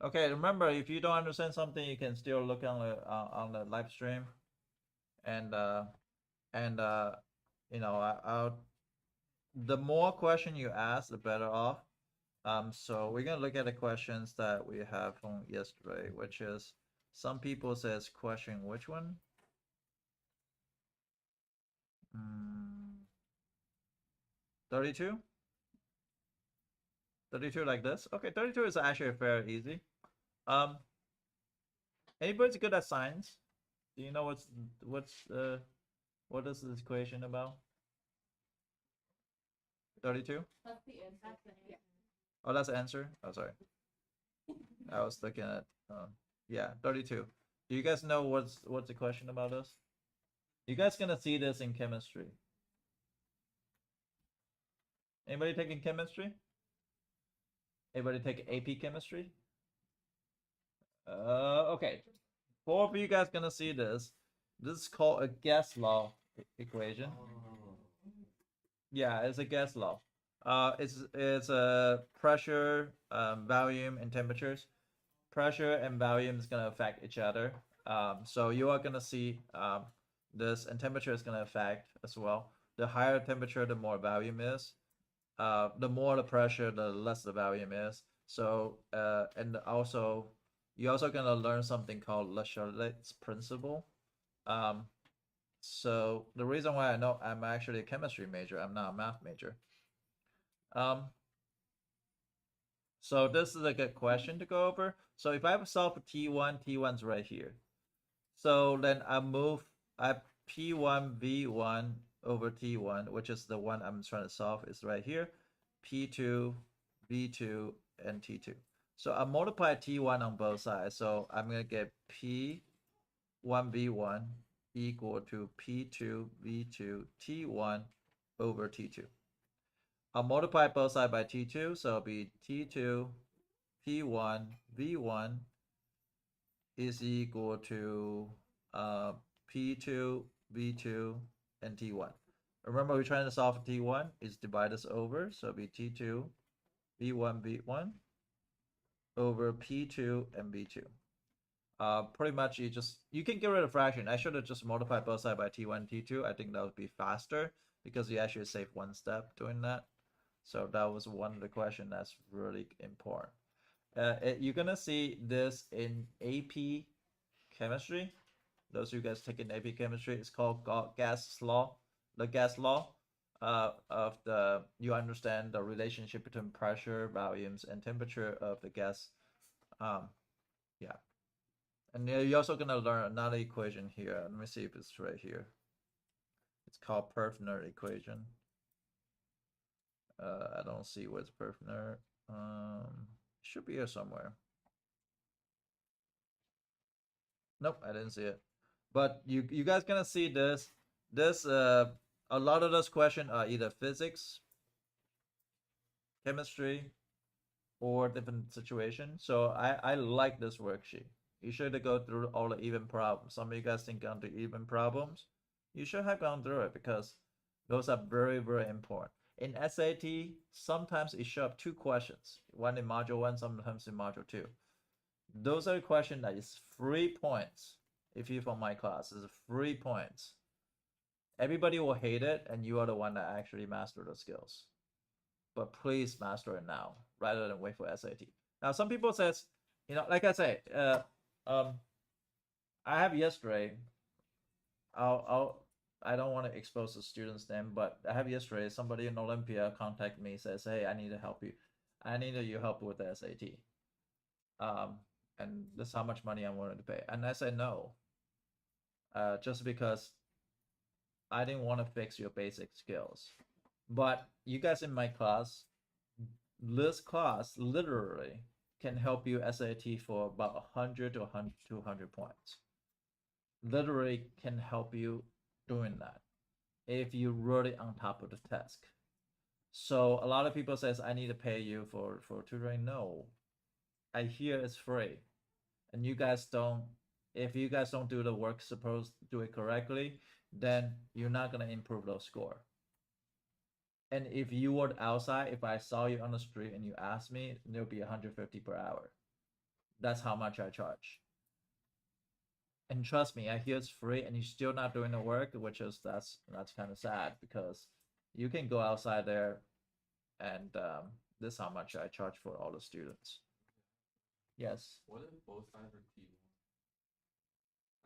Okay, remember, if you don't understand something, you can still look on the live stream, and and you know, I'll the more question you ask, the better off. So we're gonna look at the questions that we have from yesterday, which is some people says question which one? 32? 32 like this? Okay, 32 is actually very easy. Um, anybody's good at science? Do you know what is this equation about? 32? Oh, that's the answer? Oh, sorry. I was looking at yeah, 32. Do you guys know what's the question about this? You guys gonna see this in chemistry. Anybody taking chemistry? Anybody take AP chemistry? Okay. Four of you guys gonna see this. This is called a gas law equation. Yeah, it's a gas law. It's a pressure, volume, and temperatures. Pressure and volume is gonna affect each other. So you are gonna see this, and temperature is gonna affect as well. The higher temperature, the more volume is. The more the pressure, the less the volume is. So and also you're also gonna learn something called Le Chatelet's principle. Um, so the reason why I know I'm actually a chemistry major, I'm not a math major. Um, so this is a good question to go over. So if I solve T1, T1's right here. So then I P1 V1 over T1, which is the one I'm trying to solve, is right here. P2, V2, and T2. So I multiply T1 on both sides. So I'm going to get P1 V1 equal to P2 V2 T1 over T2. I'll multiply both sides by T2, so it'll be T2 P1 V1 is equal to P2 V2 and T1. Remember, we're trying to solve T1 is divide this over, so it'll be T2 V1 V1 over P2 and V2. Pretty much you can get rid of fraction. I should have just multiplied both sides by T1 T2. I think that would be faster because you actually save one step doing that. So that was one of the questions that's really important. You're gonna see this in AP chemistry. Those of you guys taking AP chemistry, it's called gas law. The gas law of the you understand the relationship between pressure, volumes, and temperature of the gas. Yeah, and you're also gonna learn another equation here. Let me see if it's right here. It's called Perfner equation. I don't see what's Perfner. It should be here somewhere. Nope, I didn't see it. But you guys gonna see this a lot of those questions are either physics, chemistry, or different situation. So I like this worksheet. You should go through all the even problems. Some of you guys think gone through even problems. You should have gone through it because those are very, very important. In SAT, sometimes it show up two questions, one in module one, sometimes in module two. Those are questions that is 3 points. If you're from my class, it's 3 points. Everybody will hate it, and you are the one that actually master the skills. But please master it now rather than wait for SAT. Now, some people says, like I say, I have yesterday. I don't want to expose the student's name, but I have yesterday somebody in Olympia contact me, says, "Hey, I need to help you. I need you help with the SAT. Um, and this is how much money I'm willing to pay." And I said no, just because I didn't want to fix your basic skills. But you guys in my class, this class literally can help you SAT for about 100 to 200 points. Literally can help you doing that if you're really on top of the task. So a lot of people says I need to pay you for tutoring. No, I hear it's free, and you guys don't. If you guys don't do the work supposed to do it correctly, then you're not gonna improve those score. And if you were outside, if I saw you on the street and you asked me, it'll be 150 per hour. That's how much I charge. And trust me, I hear it's free and you're still not doing the work, which is that's kind of sad because you can go outside there and this is how much I charge for all the students. Yes. What if both sides are T1?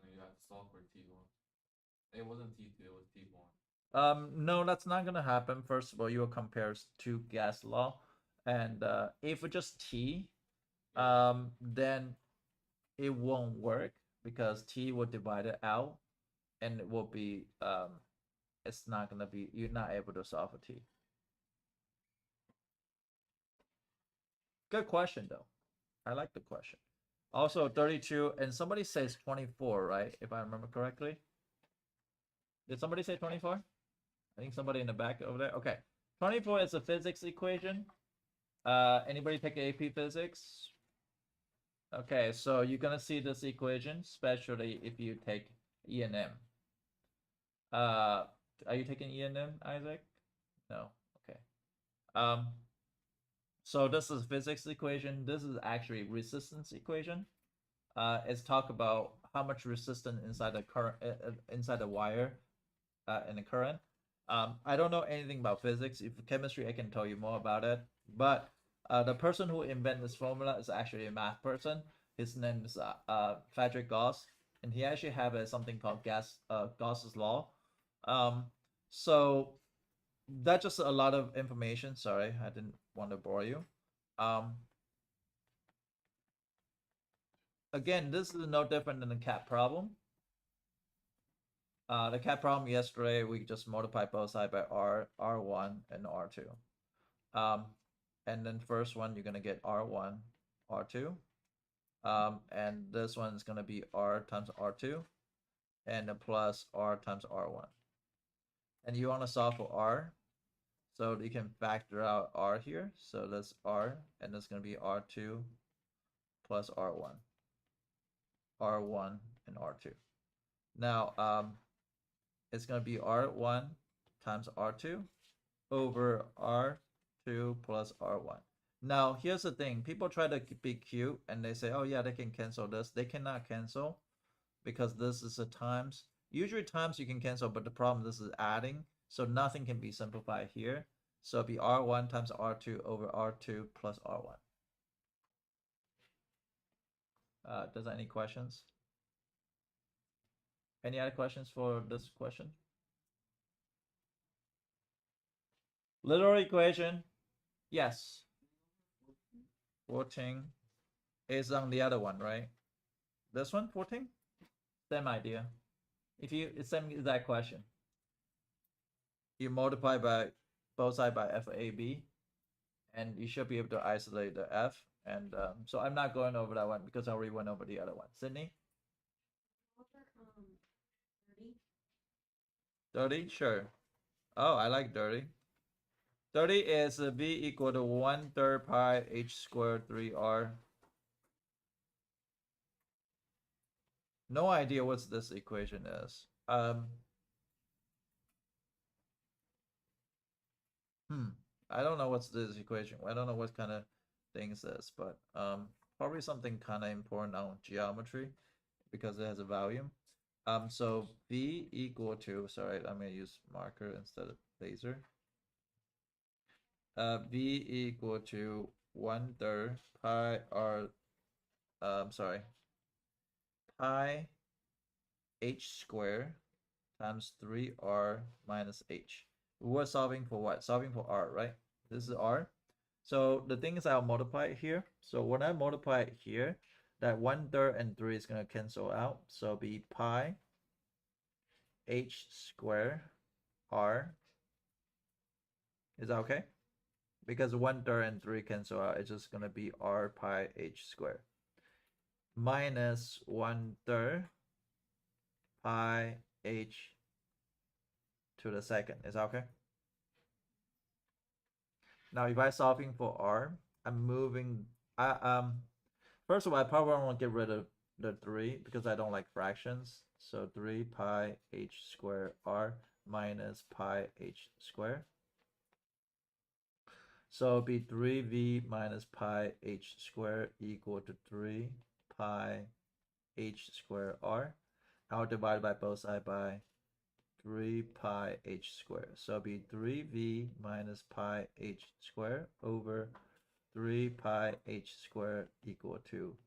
And you have to solve for T1. It wasn't T2, it was T1. No, that's not gonna happen. First of all, you will compare two gas law, and if it's just T, then it won't work because T will divide it out, and it will be it's not gonna be you're not able to solve a T. Good question though. I like the question. Also 32, and somebody says 24, right? If I remember correctly. Did somebody say 24? I think somebody in the back over there. Okay. 24 is a physics equation. Anybody take AP physics? Okay, so you're gonna see this equation, especially if you take E and M. Are you taking E and M, Isaac? No. Okay. So this is physics equation. This is actually resistance equation. It's talk about how much resistance inside the current inside the wire in the current. I don't know anything about physics. If chemistry, I can tell you more about it. But the person who invented this formula is actually a math person. His name is Frederick Gauss, and he actually have something called Gauss's law. So that's just a lot of information. Sorry, I didn't want to bore you. Again, this is no different than the cat problem. The cat problem yesterday, we just multiplied both sides by R1 and R2. And then first one, you're going to get R1, R2. And this one is going to be R times R2 and a plus R times R1. And you want to solve for R. So you can factor out R here. So that's R, and that's going to be R2 plus R1. R1 and R2. Now, it's going to be R1 times R2 over R2 plus R1. Now, here's the thing. People try to be cute and they say, oh, yeah, they can cancel this. They cannot cancel because this is a times. Usually times you can cancel, but the problem this is adding. So nothing can be simplified here. So it'll be R1 times R2 over R2 plus R1. Does any questions? Any other questions for this question? Literal equation, yes. 14 is on the other one, right? This one, 14? Same idea. It's same exact question. You multiply by both sides by FAB, and you should be able to isolate the F. And so I'm not going over that one because I already went over the other one. Sydney? 30? Sure. Oh, I like 30. 30 is V equal to 1/3 pi h squared 3r. No idea what this equation is. I don't know what's this equation. I don't know what kind of things this, but probably something kind of important on geometry because it has a volume. So V equal to, sorry, I'm gonna use marker instead of laser. V equal to 1/3 pi r, sorry, pi h squared times 3r minus h. We're solving for what? Solving for r, right? This is r. So the thing is I'll multiply it here. So when I multiply it here, that 1/3 and 3 is going to cancel out. So it'll be pi h squared r. Is that okay? Because 1/3 and 3 cancel out. It's just going to be r pi h squared. Minus 1/3 pi h to the second. Is that okay? Now, if I'm solving for r, I'm moving. First of all, I probably want to get rid of the 3 because I don't like fractions. So 3 pi h squared r minus pi h squared. So it'll be 3v minus pi h squared equal to 3 pi h squared r. I'll divide by both sides by 3 pi h squared. So it'll be 3v minus pi h squared over 3 pi h squared equal to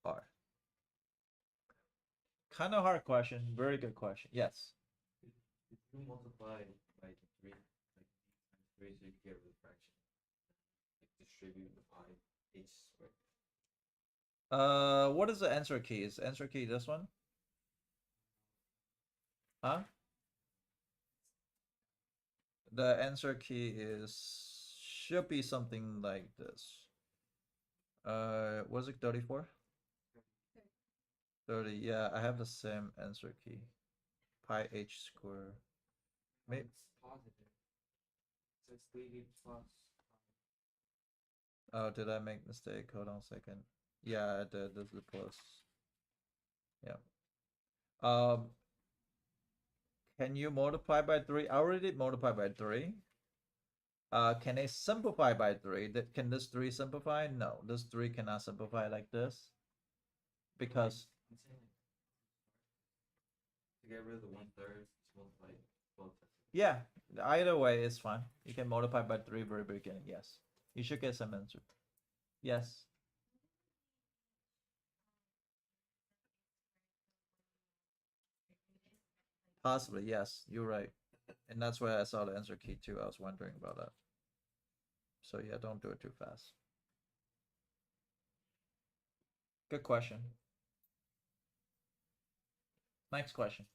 r. Kind of hard question. Very good question. Yes. If you multiply by 3, like 3, so you get rid of fraction. Like distribute I h squared. What is the answer key? Is answer key this one? Huh? The answer key should be something like this. Was it 34? 30, yeah, I have the same answer key. Pi h squared. Maybe. It's positive. So it's 3v plus. Oh, did I make mistake? Hold on a second. Yeah, I did. This is plus. Yeah. Can you multiply by 3? I already did multiply by 3. Can I simplify by 3? Can this 3 simplify? No, this 3 cannot simplify like this. Because I'm saying to get rid of the 1/3, just multiply both. yeah, either way is fine. You can multiply by 3 very beginning. Yes, you should get some answer. Yes. Possibly, yes, you're right. And that's why I saw the answer key too. I was wondering about that. So yeah, don't do it too fast. Good question. Next question.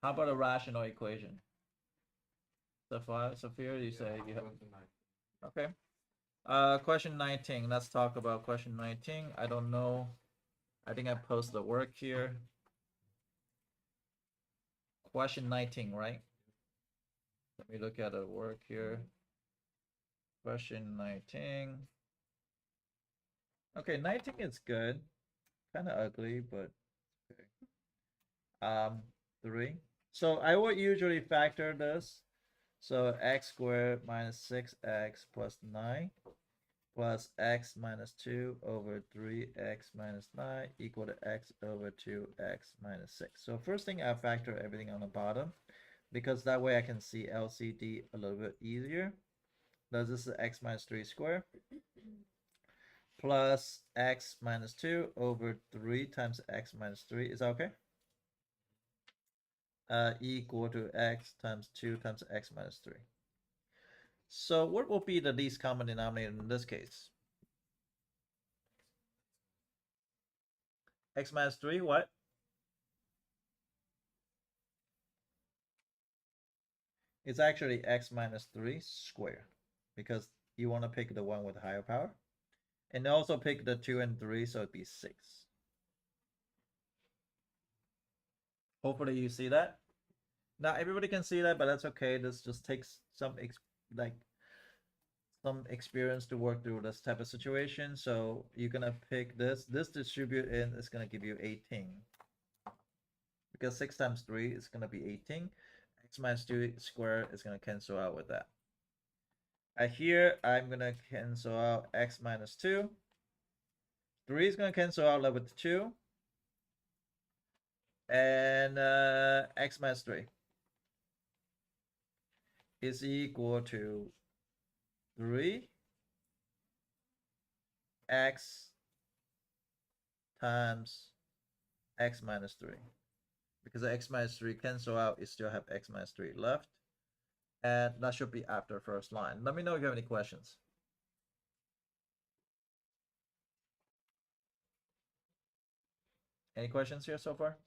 How about a rational equation? Sophia, you say you have. Okay. Question 19. Let's talk about question 19. I don't know. I think I posted the work here. Question 19, right? Let me look at the work here. Question 19. Okay, 19 is good. Kind of ugly, but okay. 3. So I would usually factor this. So x squared minus 6x plus 9 plus x minus 2 over 3x minus 9 equal to x over 2x minus 6. So first thing, I factor everything on the bottom because that way I can see LCD a little bit easier. Thus this is x minus 3 squared plus x minus 2 over 3 times x minus 3. Is that okay? Equal to x times 2 times x minus 3. So what will be the least common denominator in this case? X minus 3, what? It's actually x minus 3 squared because you want to pick the one with higher power. And also pick the 2 and 3, so it'd be 6. Hopefully you see that. Not everybody can see that, but that's okay. This just takes some experience to work through this type of situation. So you're gonna pick this. This distribute in is gonna give you 18. Because 6 times 3 is gonna be 18. X minus 2 squared is gonna cancel out with that. Here I'm gonna cancel out x minus 2. 3 is gonna cancel out with 2. And x minus 3 is equal to 3 x times x minus 3. Because the x minus 3 cancel out, you still have x minus 3 left. And that should be after first line. Let me know if you have any questions. Any questions here so far?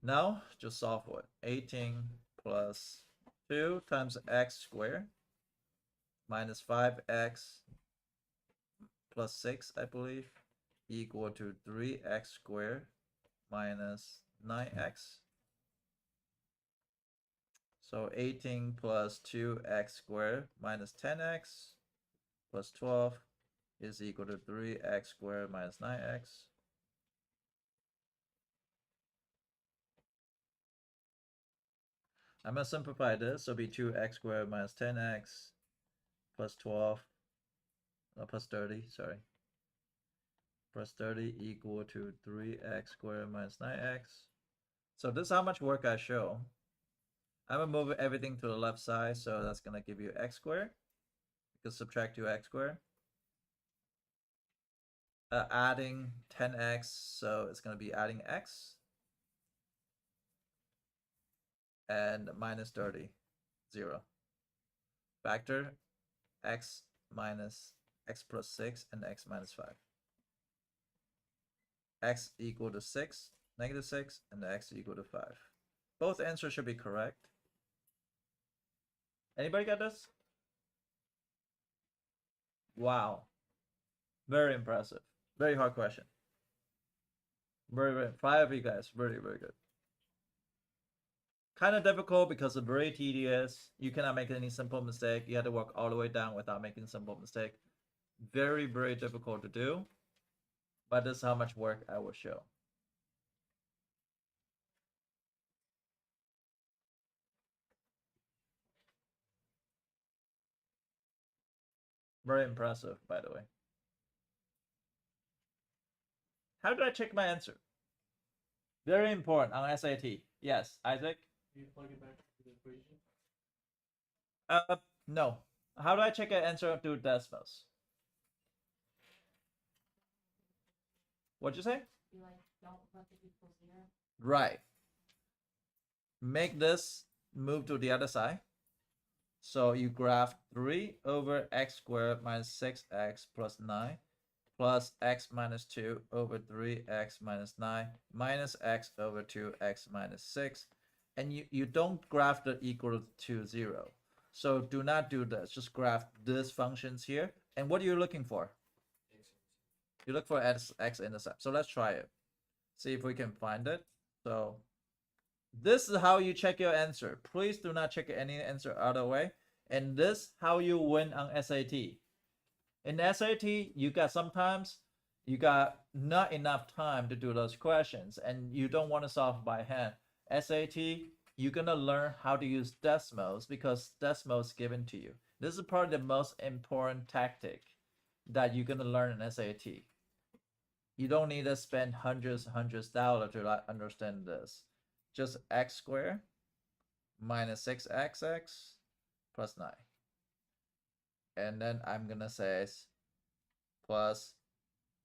No, just solve for it. 18 plus 2 times x squared minus 5x plus 6, I believe, equal to 3x squared minus 9x. So 18 plus 2x squared minus 10x plus 12 is equal to 3x squared minus 9x. I'm gonna simplify this. So it'll be 2x squared minus 10x plus 12, plus 30, sorry. Plus 30 equal to 3x squared minus 9x. So this is how much work I show. I'm gonna move everything to the left side, so that's gonna give you x squared. Because subtract 2x squared. Adding 10x, so it's gonna be adding x. And minus 30, 0. Factor x minus x plus 6 and x minus 5. X equal to 6, negative 6, and x equal to 5. Both answers should be correct. Anybody got this? Wow. Very impressive. Very hard question. Very, 5 of you guys. Very, very good. Kind of difficult because it's very tedious. You cannot make any simple mistake. You have to work all the way down without making simple mistake. Very, very difficult to do. But this is how much work I will show. Very impressive, by the way. How do I check my answer? Very important on SAT. Yes, Isaac? Do you plug it back into the equation? No. How do I check an answer to decimals? What'd you say? You like don't let it equal 0. Right. Make this move to the other side. So you graph 3 over x squared minus 6x plus 9 plus x minus 2 over 3x minus 9 minus x over 2x minus 6. And you don't graph the equal to 0. So do not do this. Just graph these functions here. And what are you looking for? You look for x-intercept. So let's try it. See if we can find it. So this is how you check your answer. Please do not check any answer other way. And this is how you win on SAT. In SAT, you got sometimes you got not enough time to do those questions and you don't want to solve by hand. SAT, you're gonna learn how to use decimals because decimals given to you. This is probably the most important tactic that you're gonna learn in SAT. You don't need to spend hundreds dollars to understand this. Just x squared minus 6xx plus 9. And then I'm gonna say plus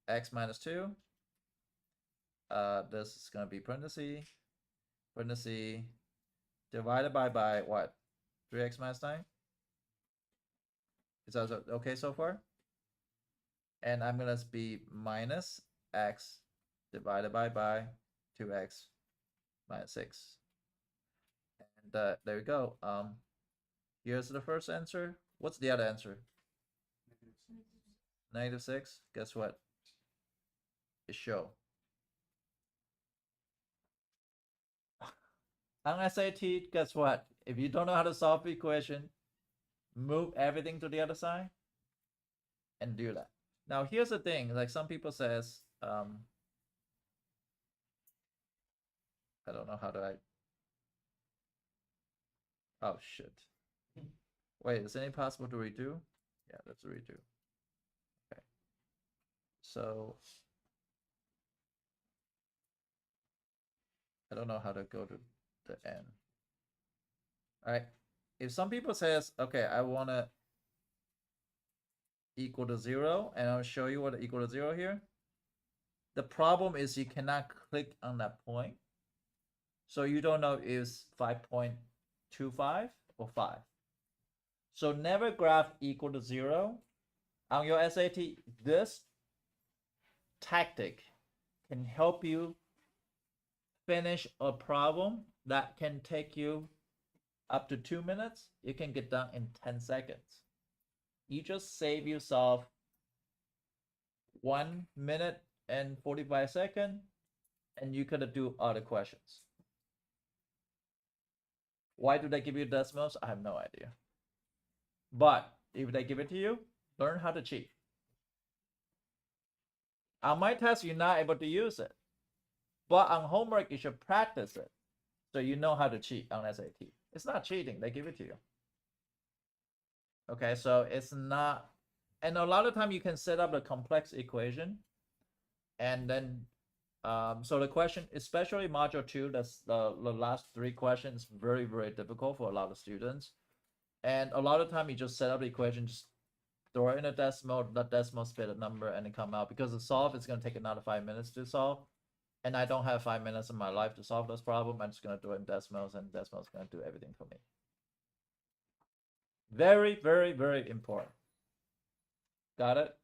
x minus 2. This is gonna be parenthesis divided by what? 3x minus 9? Is that okay so far? And I'm gonna be minus x divided by 2x minus 6. And there we go. Here's the first answer. What's the other answer? Negative 6. Guess what? It show. On SAT, guess what? If you don't know how to solve the equation, move everything to the other side and do that. Now here's the thing, like some people says, I don't know how to oh shit. Wait, is it possible to redo? Yeah, let's redo. Okay. So I don't know how to go to the end. All right. If some people says, okay, I want to equal to 0, and I'll show you what equal to 0 here. The problem is you cannot click on that point. So you don't know if it's 5.25 or 5. So never graph equal to 0. On your SAT, this tactic can help you finish a problem that can take you up to 2 minutes. You can get done in 10 seconds. You just save yourself 1 minute and 45 seconds, and you could do other questions. Why do they give you decimals? I have no idea. But if they give it to you, learn how to cheat. On my test, you're not able to use it. But on homework, you should practice it. So you know how to cheat on SAT. It's not cheating, they give it to you. Okay, so it's not, and a lot of time you can set up a complex equation, and then so the question, especially module 2, that's the last 3 questions, very, very difficult for a lot of students. And a lot of time you just set up the equation, just throw it in a decimal, the decimal spit a number, and then come out. Because the solve is going to take another 5 minutes to solve. And I don't have 5 minutes in my life to solve this problem. I'm just going to do it in decimals, and decimals going to do everything for me. Very, very, very important. Got it?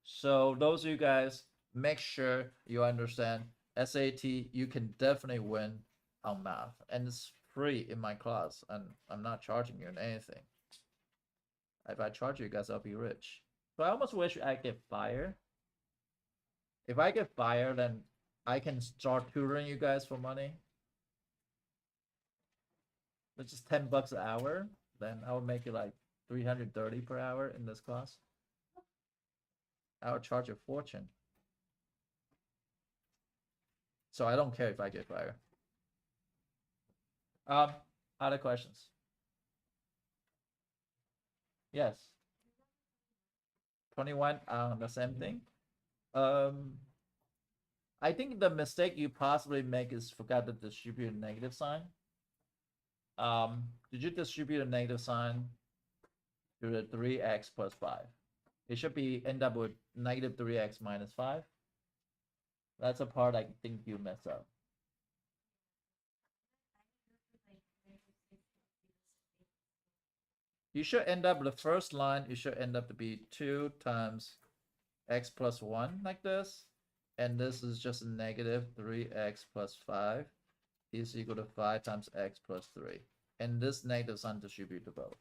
So those of you guys, make sure you understand SAT, you can definitely win on math. And it's free in my class, and I'm not charging you anything. If I charge you guys, I'll be rich. So I almost wish I get fired. If I get fired, then I can start tutoring you guys for money. That's just $10 an hour. Then I would make it like 330 per hour in this class. I would charge a fortune. So I don't care if I get fired. Other questions? Yes. 21 on the same thing. I think the mistake you possibly make is forgot to distribute a negative sign. Did you distribute a negative sign to the 3x plus 5? It should be end up with negative 3x minus 5. That's a part I think you messed up. You should end up, the first line, you should end up to be 2 times x plus 1 like this. And this is just negative 3x plus 5 is equal to 5 times x plus 3. And this negative sign distribute to both.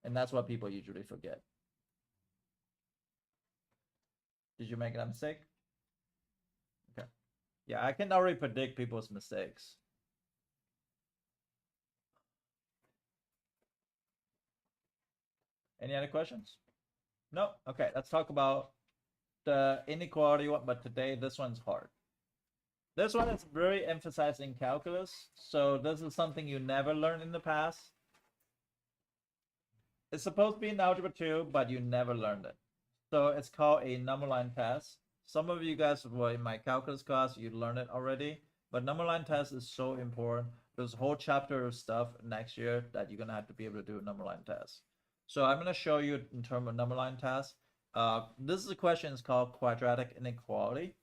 And that's what people usually forget. Did you make a mistake? Okay. Yeah, I can already predict people's mistakes. Any other questions? No? Okay, let's talk about the inequality one, but today this one's hard. This one is very emphasizing calculus, so this is something you never learned in the past. It's supposed to be in algebra 2, but you never learned it. So it's called a number line test. Some of you guys were in my calculus class, you learned it already, but number line test is so important. There's a whole chapter of stuff next year that you're gonna have to be able to do a number line test. So I'm gonna show you in terms of number line test. This is a question, it's called quadratic inequality.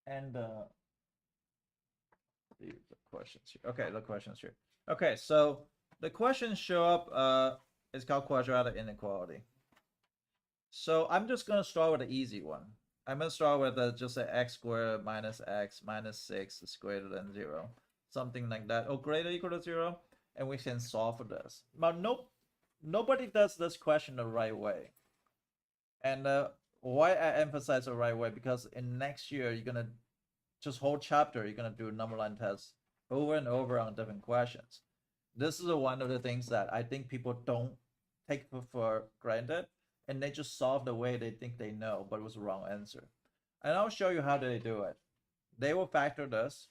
And the questions here. Okay, the questions here. Okay, so the questions show up. It's called quadratic inequality. So I'm just gonna start with the easy one. I'm gonna start with just a x squared minus x minus 6 is greater than 0, something like that, or greater or equal to 0, and we can solve for this. But nobody does this question the right way. And why I emphasize the right way, because in next year you're gonna just whole chapter you're gonna do number line tests over and over on different questions. This is one of the things that I think people don't take for granted, and they just solve the way they think they know, but it was the wrong answer. And I'll show you how they do it. They will factor this.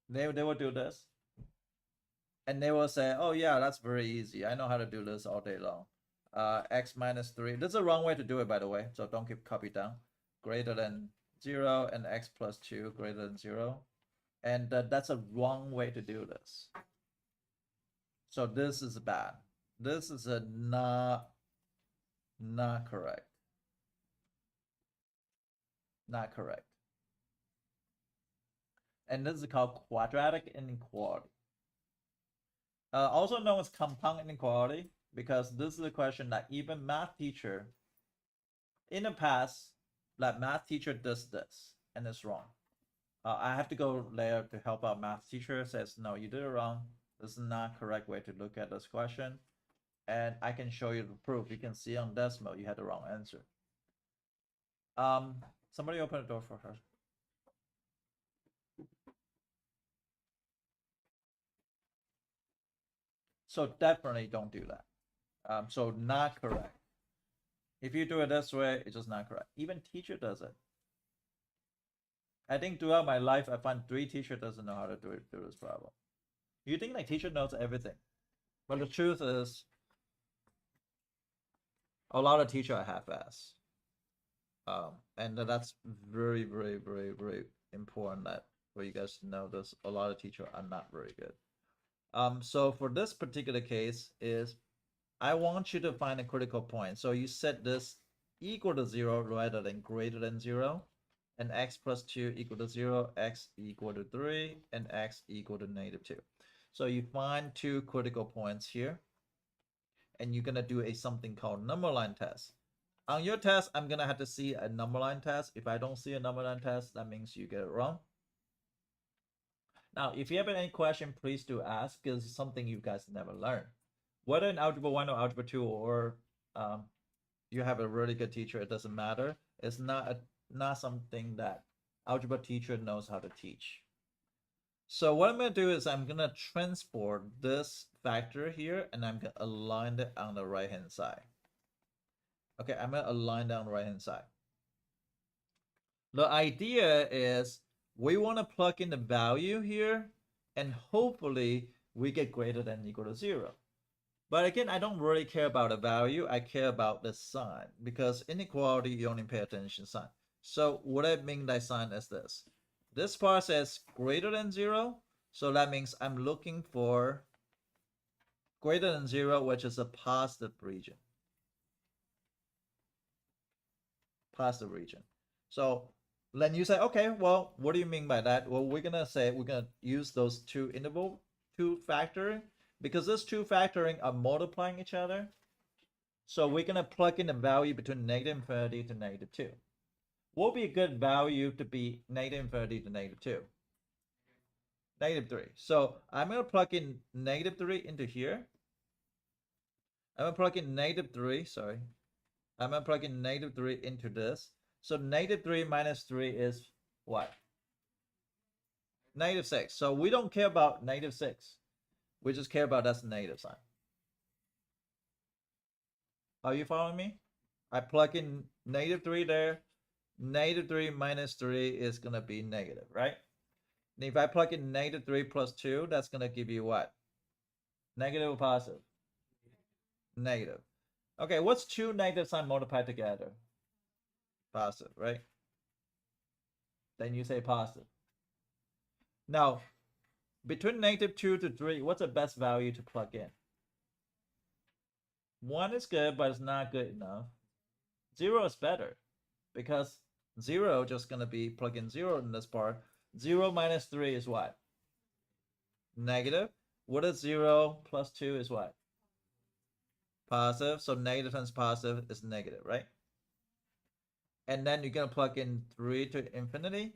They will do this. And they will say, oh yeah, that's very easy. I know how to do this all day long. X minus 3. This is the wrong way to do it, by the way, so don't keep copy down. Greater than 0, and x plus 2 greater than 0. And that's a wrong way to do this. So this is bad. This is a not correct. Not correct. And this is called quadratic inequality. Also known as compound inequality, because this is a question that even math teacher in the past, that math teacher does this, and it's wrong. I have to go there to help out math teacher, says, no, you did it wrong. This is not correct way to look at this question. And I can show you the proof. You can see on decimal, you had the wrong answer. Somebody open the door for her. So definitely don't do that. So not correct. If you do it this way, it's just not correct. Even teacher does it. I think throughout my life, I find 3 teacher doesn't know how to do this problem. You think like teacher knows everything, but the truth is, a lot of teacher are half-ass. And that's very, very, very, very important that for you guys to know. There's a lot of teacher are not very good. So for this particular case is, I want you to find a critical point. So you set this equal to 0 rather than greater than 0, and x plus 2 equal to 0, x equal to 3, and x equal to -2. So you find 2 critical points here, and you're gonna do a something called number line test. On your test, I'm gonna have to see a number line test. If I don't see a number line test, that means you get it wrong. Now, if you have any question, please do ask, because it's something you guys never learn. Whether in Algebra 1 or Algebra 2, or you have a really good teacher, it doesn't matter. It's not something that algebra teacher knows how to teach. So what I'm going to do is I'm going to transport this factor here, and I'm going to align it on the right hand side. Okay, I'm going to align it on the right hand side. The idea is we want to plug in the value here, and hopefully we get greater than or equal to 0. But again, I don't really care about the value. I care about the sign, because inequality, you only pay attention to sign. So what I mean by sign is this. This part says greater than 0. So that means I'm looking for greater than 0, which is a positive region. Positive region. So then you say, okay, well, what do you mean by that? Well, we're going to say we're going to use those 2 interval, 2 factoring, because those 2 factoring are multiplying each other. So we're going to plug in the value between -infinity to -2. What would be a good value to be -infinity to -2? -3. So I'm going to plug in -3 into here. I'm going to plug in -3, sorry. I'm going to plug in -3 into this. So -3 minus 3 is what? -6. So we don't care about -6. We just care about that's the negative sign. Are you following me? I plug in -3 there. -3 minus 3 is going to be negative, right? And if I plug in -3 plus 2, that's going to give you what? Negative or positive? Negative. Okay, what's 2 negative signs multiplied together? Positive, right? Then you say positive. Now, between -2 to 3, what's the best value to plug in? 1 is good, but it's not good enough. 0 is better, because 0 just going to be plug in 0 in this part. 0 minus 3 is what? Negative. What is 0 plus 2 is what? Positive. So negative times positive is negative, right? And then you're going to plug in 3 to infinity.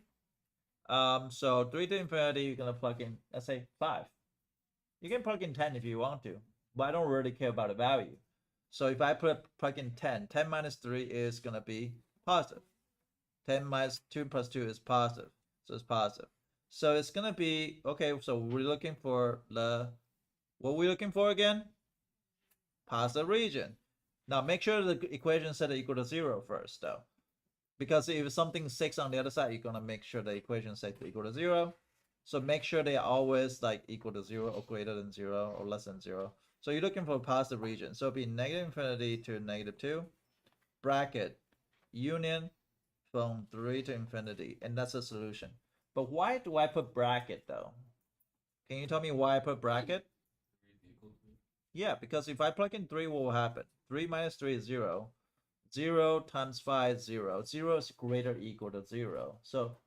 So 3 to infinity, you're going to plug in, let's say, 5. You can plug in 10 if you want to, but I don't really care about the value. So if I plug in 10, 10 minus 3 is going to be positive. 10 minus 2 plus 2 is positive. So it's positive. So it's going to be, okay, so we're looking for what we're looking for again? Positive region. Now make sure the equation set equal to 0 first, though. Because if something's 6 on the other side, you're going to make sure the equation set equal to 0. So make sure they are always like equal to 0 or greater than 0 or less than 0. So you're looking for a positive region. So it'll be -infinity to -2, bracket, union from 3 to infinity, and that's a solution. But why do I put bracket though? Can you tell me why I put bracket? Yeah, because if I plug in 3, what will happen? 3 minus 3 is 0. 0 times 5 is 0. 0 is greater or equal to 0. So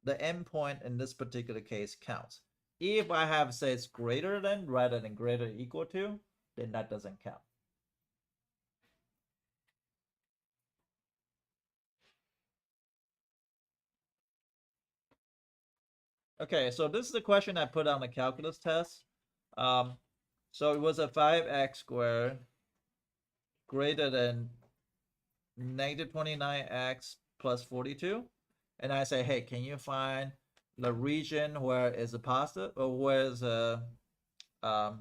the endpoint in this particular case counts. If I have says greater than rather than greater or equal to, then that doesn't count. Okay, so this is the question I put on the calculus test. So it was a 5x squared greater than -29x plus 42. And I say, hey, can you find the region where is a positive or where is a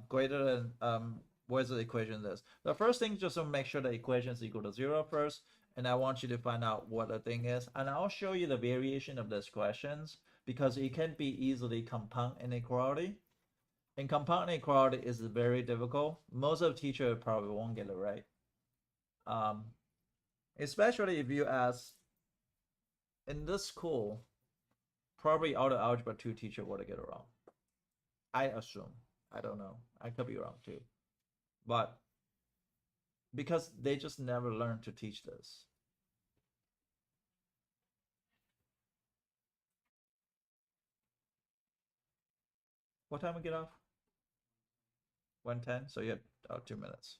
greater than where's the equation this? The first thing, just to make sure the equation is equal to 0 first, and I want you to find out what the thing is, and I'll show you the variation of these questions because it can be easily compound inequality. And compound inequality is very difficult. Most of the teachers probably won't get it right. Especially if you ask in this school, probably all the algebra 2 teacher would get it wrong. I assume. I don't know. I could be wrong too. But because they just never learned to teach this. What time we get off? 1:10, so you have 2 minutes.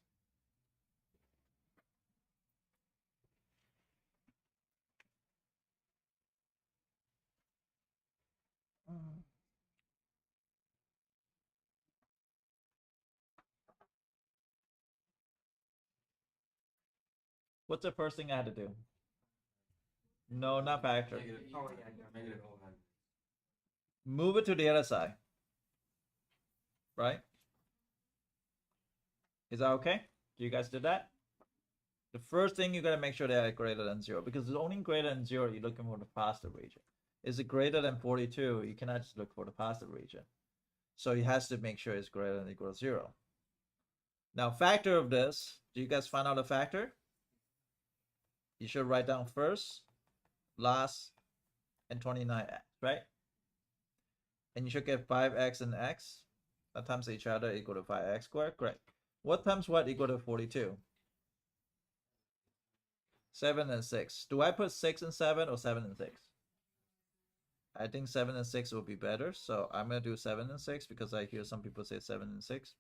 What's the first thing I had to do? No, not factor. Negative Oh, e yeah, times yeah. negative Move it to the other side. Right? Is that okay? Do you guys do that? The first thing you gotta make sure they are greater than 0 because it's only greater than 0 you're looking for the positive region. Is it greater than 42? You cannot just look for the positive region. So it has to make sure it's greater than or equal to 0. Now, factor of this, do you guys find out a factor? You should write down first, last, and 29x, right? And you should get 5x and x that times each other equal to 5x squared. Great. What times what equal to 42? 7 and 6. Do I put 6 and 7 or 7 and 6? I think 7 and 6 will be better. So I'm going to do 7 and 6 because I hear some people say 7 and 6.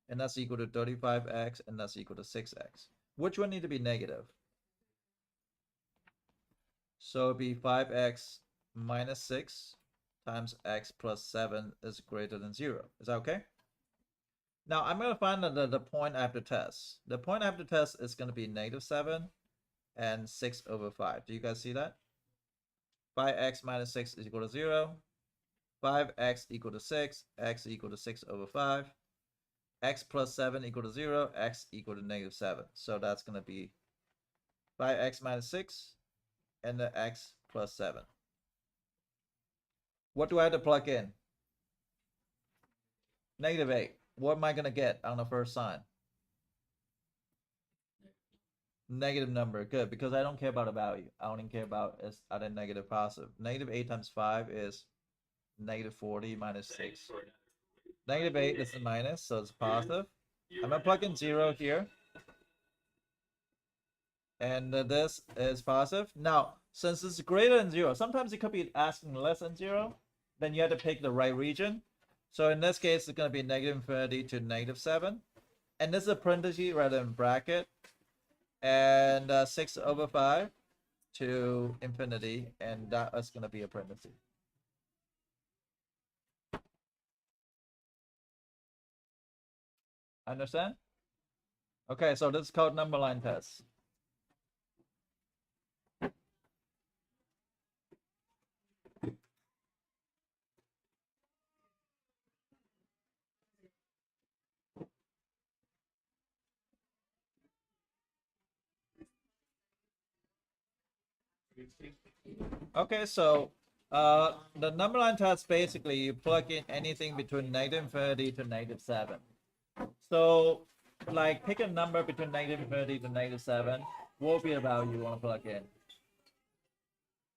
And that's equal to 35x and that's equal to 6x. Which one need to be negative? So it'd be 5x minus 6 times x plus 7 is greater than 0. Is that okay? Now I'm going to find the point I have to test. The point I have to test is going to be negative 7 and 6 over 5. Do you guys see that? 5x minus 6 is equal to 0. 5x equal to 6. X equal to 6 over 5. X plus 7 equal to 0. X equal to negative 7. So that's going to be 5x minus 6 and the x plus 7. What do I have to plug in? Negative 8. What am I going to get on the first sign? Negative number. Good, because I don't care about a value. I only care about is either negative positive. Negative 8 times 5 is negative 40 minus 6. Negative 8 is a minus, so it's positive. I'm going to plug in 0 here. And this is positive. Now, since it's greater than 0, sometimes it could be asking less than 0. Then you have to pick the right region. So in this case, it's going to be negative infinity to negative 7. And this is a parenthesis rather than bracket. And 6 over 5 to infinity. And that is going to be a parenthesis. Understand? Okay, so this is called number line test. Okay, so the number line test, basically you plug in anything between negative infinity to negative 7. So like pick a number between negative infinity to negative 7. What will be the value you want to plug in?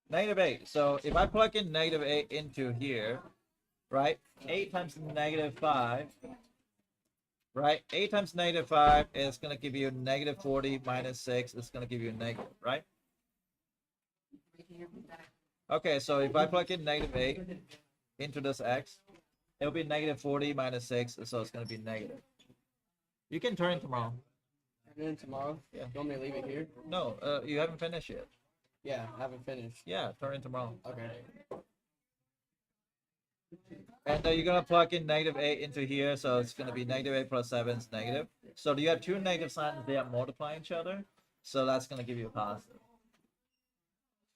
Negative 8. So if I plug in negative 8 into here, right? 8 times negative 5, right? 8 times negative 5 is going to give you negative 40 minus 6. It's going to give you a negative, right? Okay, so if I plug in negative 8 into this x, it'll be negative 40 minus 6, so it's going to be negative. You can turn it tomorrow. Turn it in tomorrow? Yeah. You want me to leave it here? No, you haven't finished yet. Yeah, I haven't finished. Yeah, turn it tomorrow. Okay. And you're going to plug in negative 8 into here, so it's going to be negative 8 plus 7 is negative. So do you have two negative signs? They are multiplying each other, so that's going to give you a positive.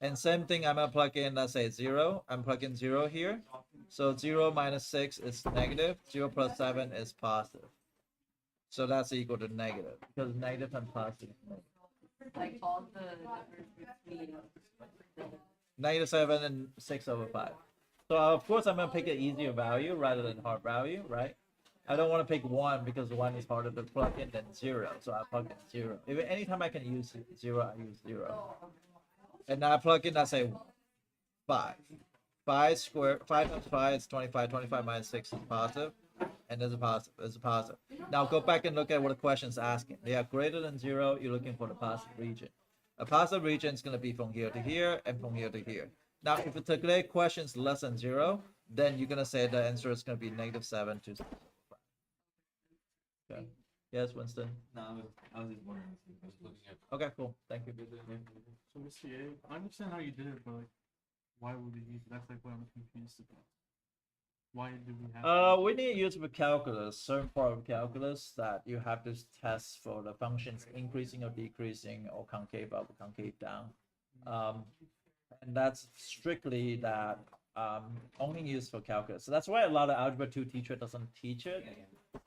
And same thing, I'm gonna plug in, let's say 0. I'm plugging 0 here. So 0 minus 6 is negative. 0 plus 7 is positive. So that's equal to negative, because negative and positive is negative. Like all the numbers between. Negative 7 and 6/5. So of course I'm gonna pick an easier value rather than hard value, right? I don't want to pick 1 because 1 is harder to plug in than 0. So I plug in 0. If anytime I can use 0, I use 0. And now I plug in, I say 5. 5 times 5 is 25. 25 minus 6 is positive. And it's a positive. It's a positive. Now go back and look at what the question is asking. They are greater than 0. You're looking for the positive region. A positive region is going to be from here to here and from here to here. Now, if the particular question is less than 0, then you're going to say the answer is going to be -7 to 5. Okay. Yes, Winston. No, I was just wondering. I was looking at Okay, cool. Thank you. So Mr. A, I understand how you did it, but like, why would we use it? That's like what I'm confused about. Why do we have? We need to use for calculus, certain part of calculus that you have to test for the functions increasing or decreasing or concave up or concave down. And that's strictly that only used for calculus. So that's why a lot of Algebra 2 teacher doesn't teach it,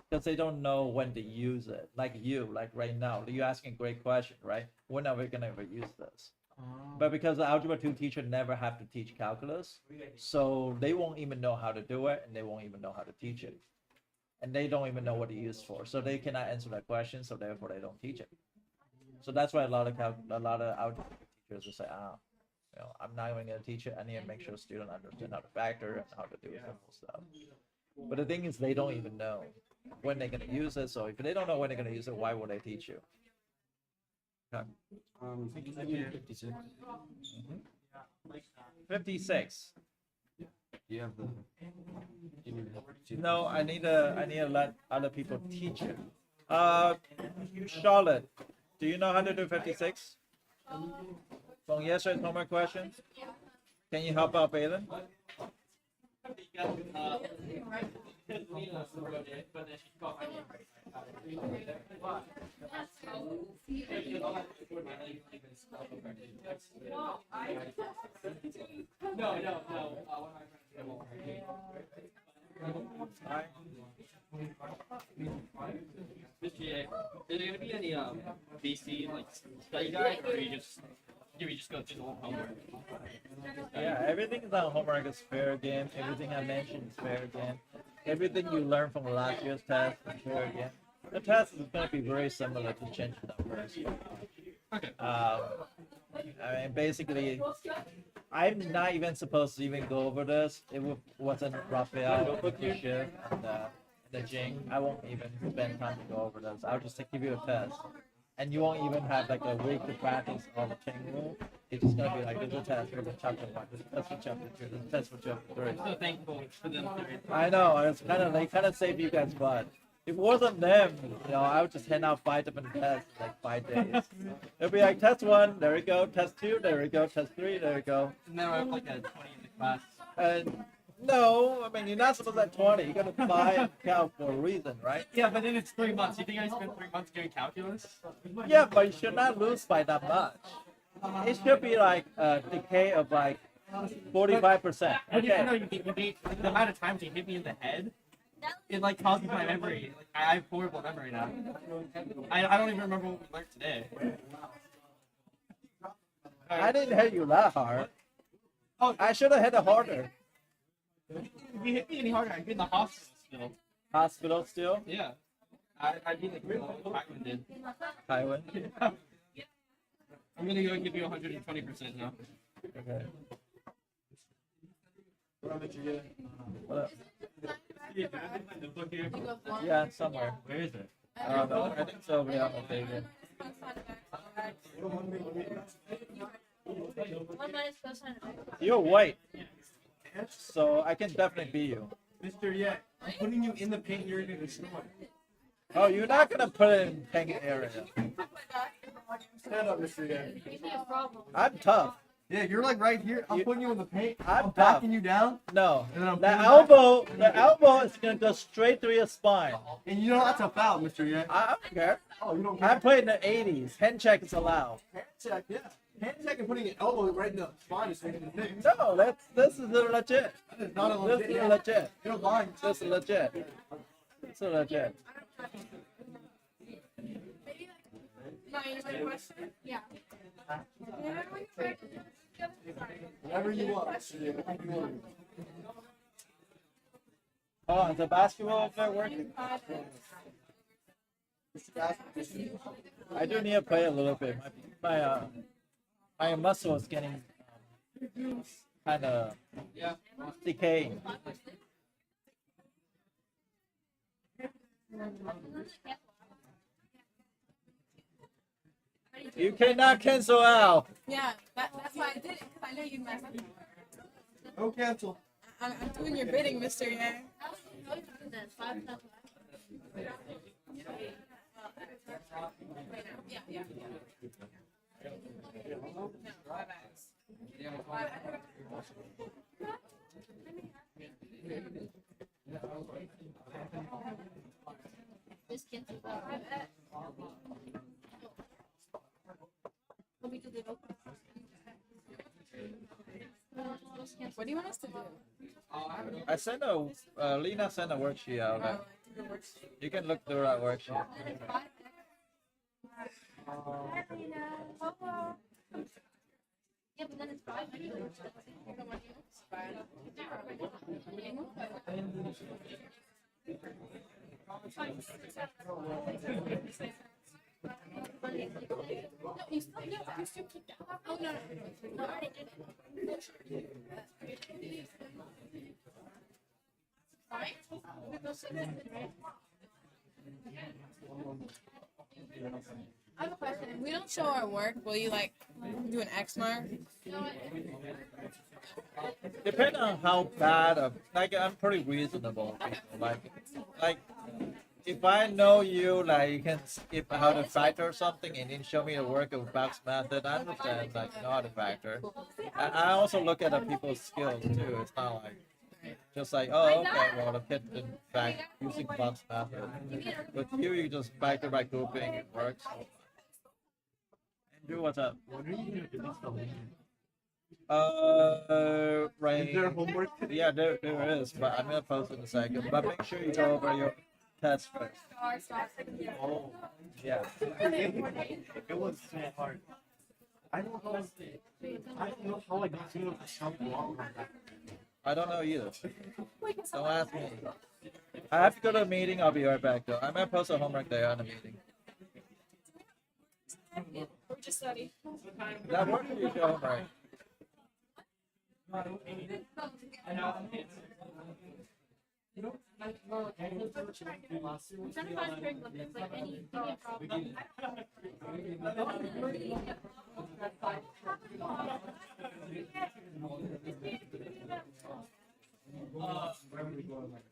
because they don't know when to use it. Like right now, you're asking a great question, right? When are we gonna ever use this? But because the Algebra 2 teacher never have to teach calculus, so they won't even know how to do it, and they won't even know how to teach it. And they don't even know what to use for, so they cannot answer that question, so therefore they don't teach it. So that's why a lot of Algebra teachers will say, I'm not even gonna teach it, I need to make sure the student understands how to factor and how to do simple stuff. But the thing is, they don't even know when they're gonna use it, so if they don't know when they're gonna use it, why would they teach you? Okay. 56. 56. You have the. No, I need to let other people teach it. Charlotte, do you know how to do 56? From yesterday's homework question? Can you help out Balin? Is there gonna be any BC like study guide, or do we just go through the whole homework? Yeah, everything is on homework is fair game. Everything I mentioned is fair game. Everything you learned from last year's test is fair game. The test is going to be very similar to change numbers. Okay. I mean, basically, I'm not even supposed to even go over this. It wasn't Raphael, Yusuf, and the Jing. I won't even spend time to go over this. I'll just give you a test. And you won't even have like a week to practice on the chain rule. It's just gonna be like, there's a test for the chapter 1, there's a test for chapter 2, there's a test for chapter 3. I'm so thankful for them. I know, it's they kind of saved you guys butt. If it wasn't them, I would just hand out 5 different tests in like 5 days. It'd be like test 1, there we go, test 2, there we go, test 3, there we go. And then I have like a 20 in the class. And no, I mean, you're not supposed to have 20. You gotta buy and count for a reason, right? Yeah, but then it's 3 months. You think I spent 3 months doing calculus? Yeah, but you should not lose by that much. It should be like a decay of like 45%. Okay. No, Okay. the amount of times you hit me in the head, it like causes my memory. Like, I have horrible memory now. I don't even remember what we learned today. I didn't hit you that hard. Oh, I should have hit it harder. if you hit me any harder, I'd be in the hospital still. Hospital still? Yeah. I'd be like Tywin did. Tywin? I'm gonna go give you 120% now. Okay. What up? Yeah, somewhere. Where is it? I don't know. I think it's over there on the table. You're white, so I can definitely be you. Mr. Yet, I'm putting you in the paint you're gonna destroy. Oh, you're not gonna put it in paint area. Stand up, Mr. Yet. I'm tough. Yeah, you're like right here. I'm You- putting you in the paint. I'm I'm backing you down, No. and then I'm The pulling back. elbow is gonna go straight through your spine. And you know that's a foul, Mr. Yeah. I don't care. Oh, you don't I care. played in the 80s. Hand check is allowed. Hand check, yeah. Hand check and putting your elbow right in the spine is making the thing. No, this is legit. That is not a This legit. is legit. You're lying. This is legit. This is legit. Yeah. Whatever you want. Mr. Yeah. Whatever you want. Oh, is the basketball over there working? I do need to play a little bit. My muscle is getting kind of decaying. You cannot cancel out. Yeah, that's why I did it, because I know you messed up. No cancel. I'm doing your bidding, Mr. Yang. Yeah, yeah. No, my bad. Just cancel out. What do you want us to do? I sent Lena sent a worksheet out. Like, you can look through that worksheet. Yeah, but then it's 5. No, you still keep that. Oh, no. No, I already did it. I have a question. If we don't show our work, will you like do an X mark? Depending on how bad of like I'm pretty reasonable. People. Like if I know you, like you can skip how to factor or something, and then show me the work of box method. I understand like you know how to factor. I also look at the people's skills too. It's not like just like oh okay, well the kid didn't fact using box method. With you, you just factor by grouping. It works. Andrew, what's up? What are you gonna do this for? Right. Is there homework today? Yeah, there is, but I'm gonna post it in a second. But make sure you go over your test first. Oh, Yeah. it was so hard. I don't know how I got through the shop long. I don't know either. Don't ask me. I have to go to a meeting. I'll be right back though. I'm gonna post a homework there on the meeting. Or just study? That work for you, your homework. I'm trying to find a curriculum. It's like any problem.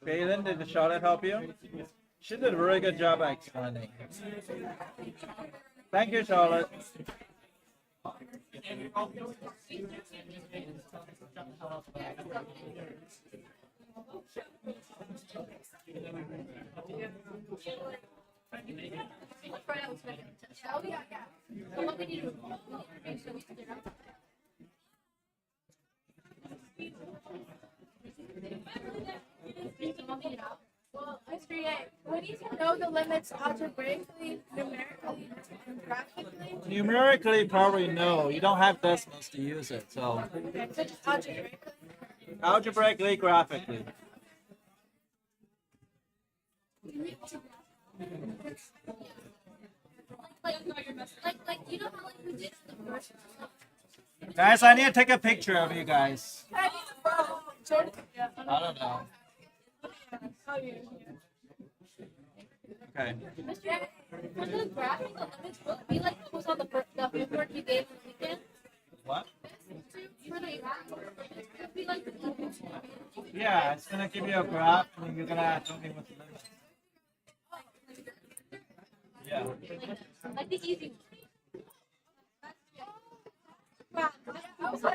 Phelan, did Charlotte help you? She did a really good job at explaining. Thank you, Charlotte. So what we need to do, so we can do that. Well, Mr. Yang, we need to know the limits algebraically, numerically, and graphically. Numerically, probably no. You don't have decimals to use it, so So just algebraically. algebraically, graphically. Like, you know how like we did the first. Guys, I need to take a picture of you guys. I need to follow Jordan. Yeah. I don't know. Oh, yeah. Okay. Mr. Yang, for the graphic, the limits will be like what was on the homework you gave on the weekend. What? For the graphic, it would be like the limits. Yeah, it's gonna give you a graph, and you're gonna show me what the limits. Yeah. Like the easy one. Wow. I was like,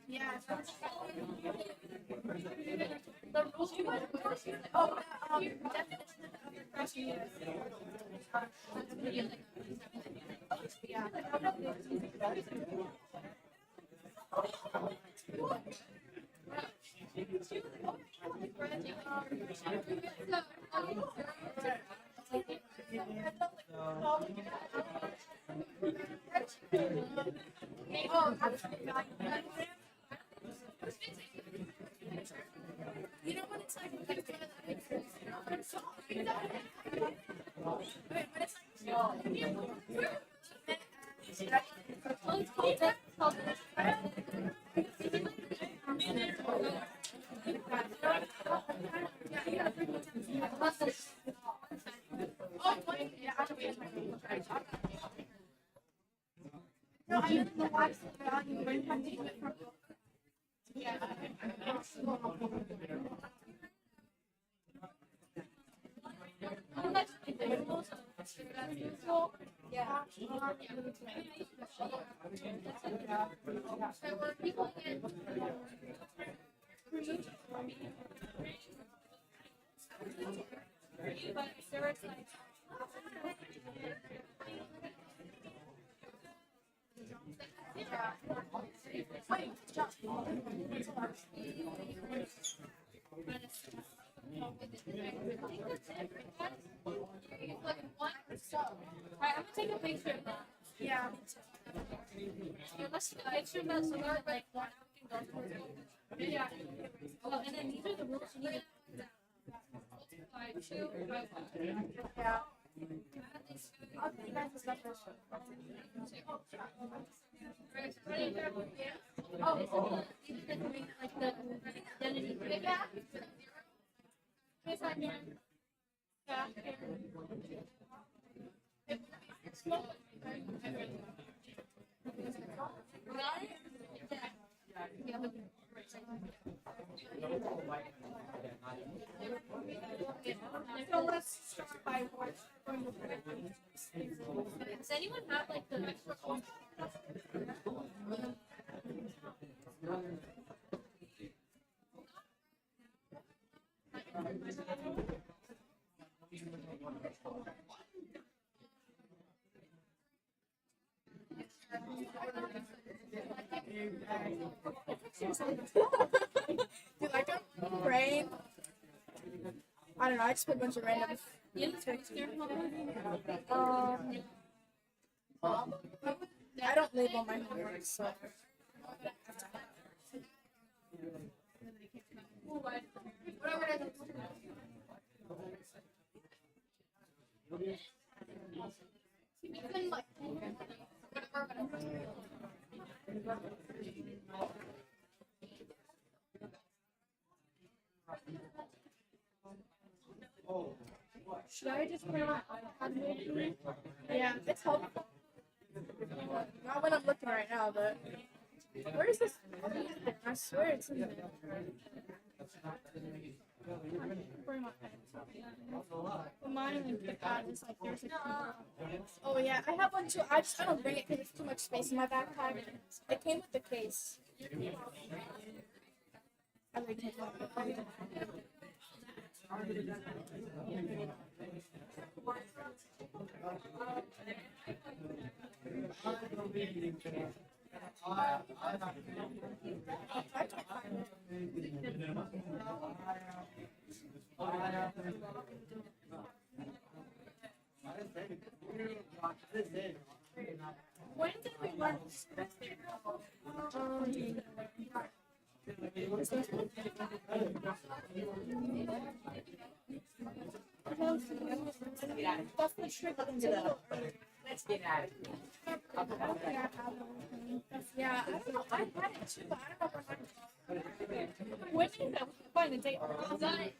Yeah. The rules you want to oh, definition of the other question. Yeah. Oh, you know what it's like? Wait, but it's no, I mean the last value when you do it from yeah. I'm gonna take a picture of that. Yeah. Let's take a picture of that so we're like one can go through. Yeah. Oh, and then these are the rules you need. Yeah. I'll give you guys the stuff first. Oh, like the identity. Yeah. Yeah. So let's start by what? Does anyone have like the Dude, I got brain. I don't know, I just put a bunch of random I don't label my homework, so should I just put on iPad maybe? Yeah, it's helpful. Not what I'm looking right now, but where is this? I swear it's in there. Where am I? Mine and the pad is like there's a oh yeah, I have one too. I don't bring it because it's too much space in my backpack. It came with the case. I like it. When did we learn this? That's the trick into the let's get at it. Yeah, I don't know. I had it too, but I don't know when did that find the date? Oh, got it.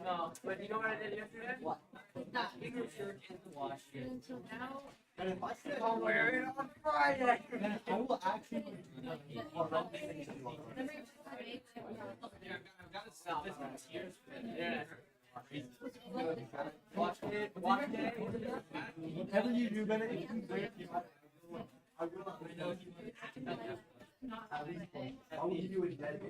No, but you know what I did yesterday? What? Not your shirt in the wash. Until now. I'll wear it on Friday. I will actually. I've got to stop this in tears. Yeah. Watch it. Watch it. Whatever you do, better if you wear it. I will not. I know you. I will give you a dead.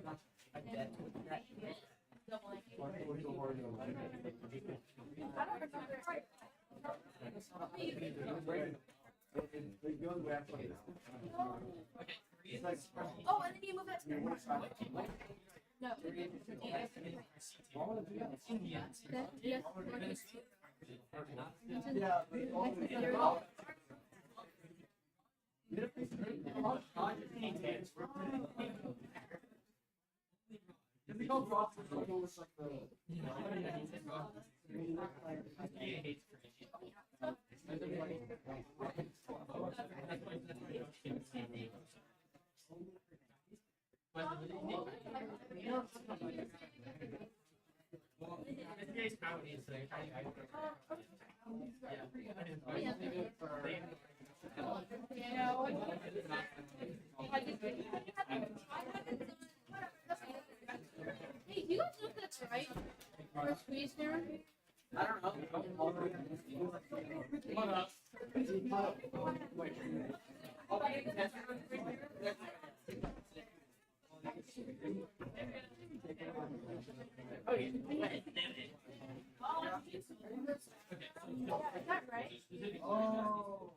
Oh, and then you move that to the no. Yes. Hey, do you guys know if that's right? For squeeze there? I don't know. Is that right? Oh.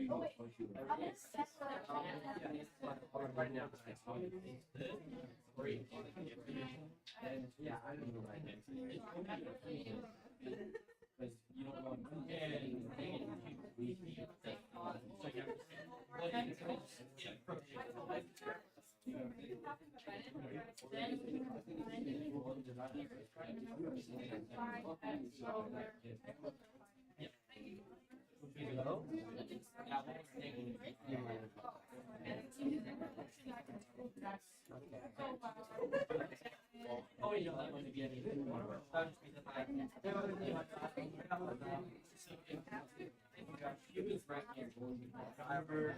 Oh, wait. I'm gonna set Right now. Yeah, I don't know right Oh, you know, that wouldn't be anything. He was right here. However,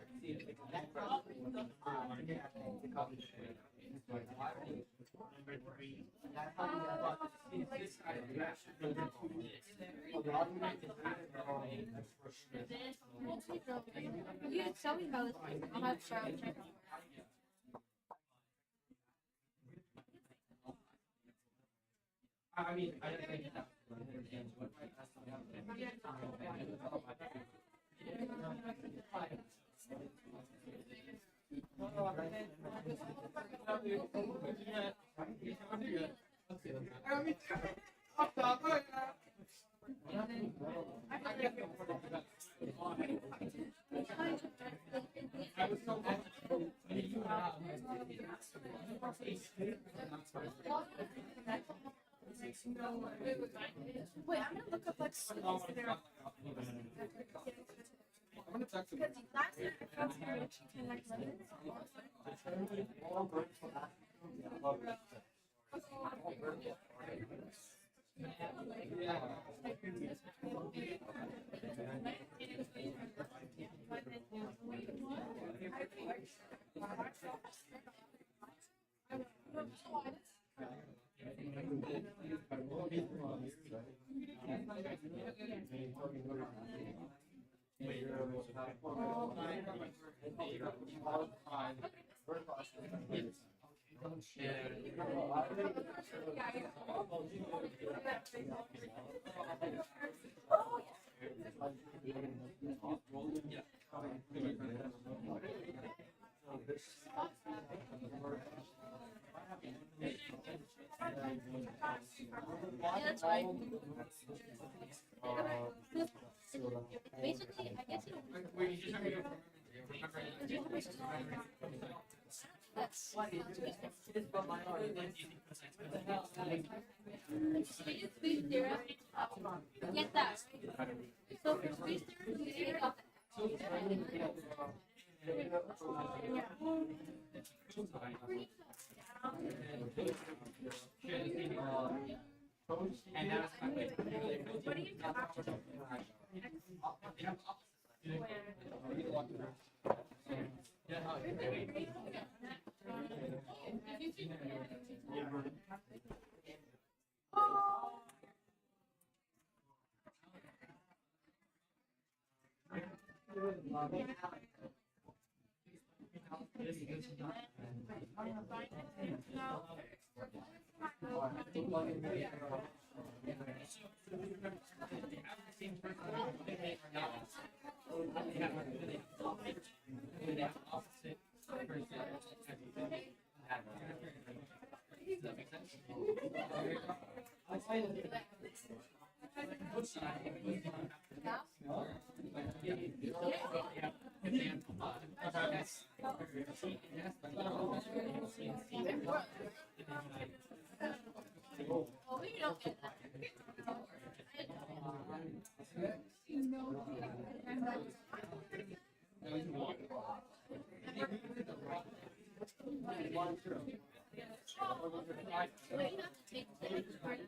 You tell me about this. I'll have to try it. I mean, I don't think that. Wait, I'm gonna look up like squeeze there. Because last year I found some rich and like lemons. Yeah, that's right. Basically, I guess you don't. That's squeeze theorem. Get that. So for squeeze theorem, you take off the And now it's my way. What do you do after the well, we don't get that. Wait, you have to take the next part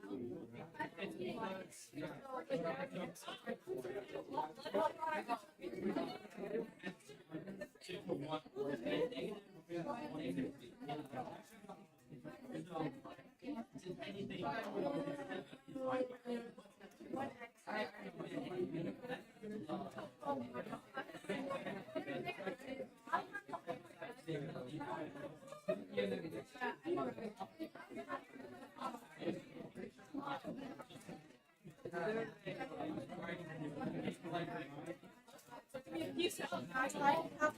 you said, guys, I have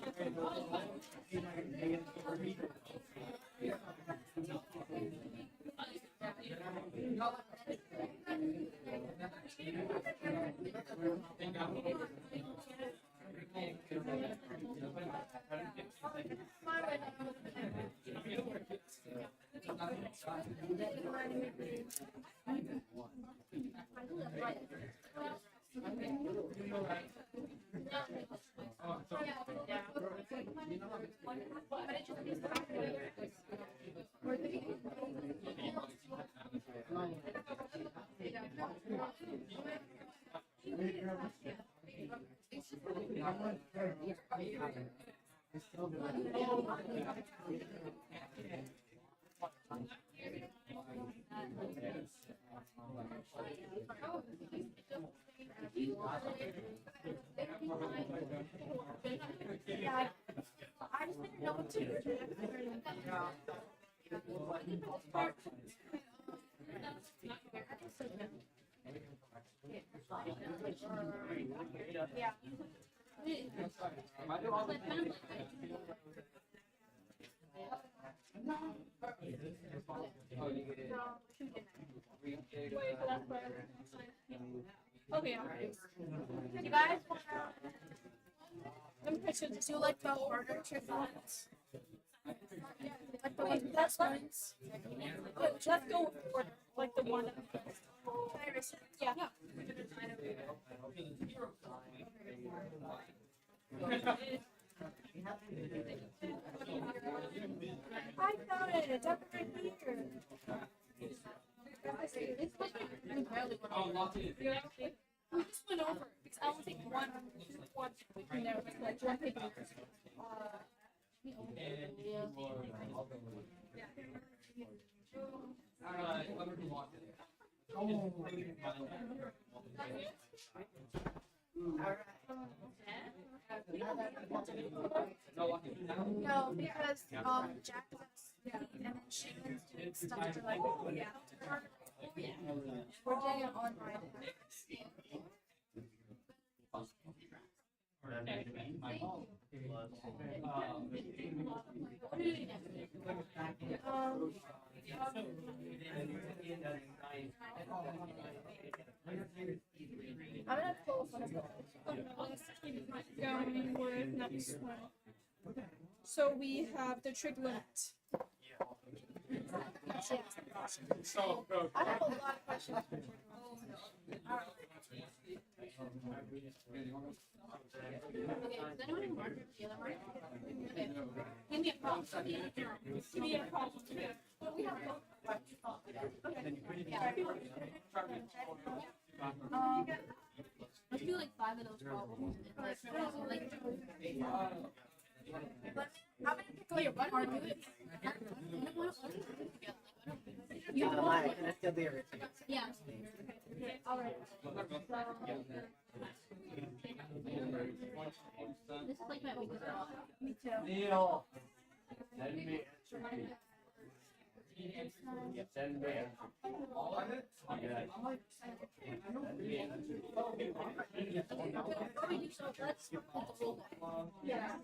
I just didn't know what to do. Yeah. Okay, you guys wanna do like the harder trick ones? Like the ones that's ones? Oh, let's go with order, like the one. Yeah. I found it. It's up right here. We just went over because I will take one. No, it's like directly. No, because Jack was and then she was doing stuff to like we're doing it online. I'm gonna pull going with next one. So we have the trig limit. I have a lot of questions. Does anyone mark the other mark? Okay. Give me a problem. Give me a problem. Well, we have let's do like 5 of those problems. I'm gonna pick away your butt hard. Do it. You have Alright, and I still be everything. yeah. Okay. All right. This is like my weakest spot. Me too. Neil, send me entropy. Send me entropy. Yeah.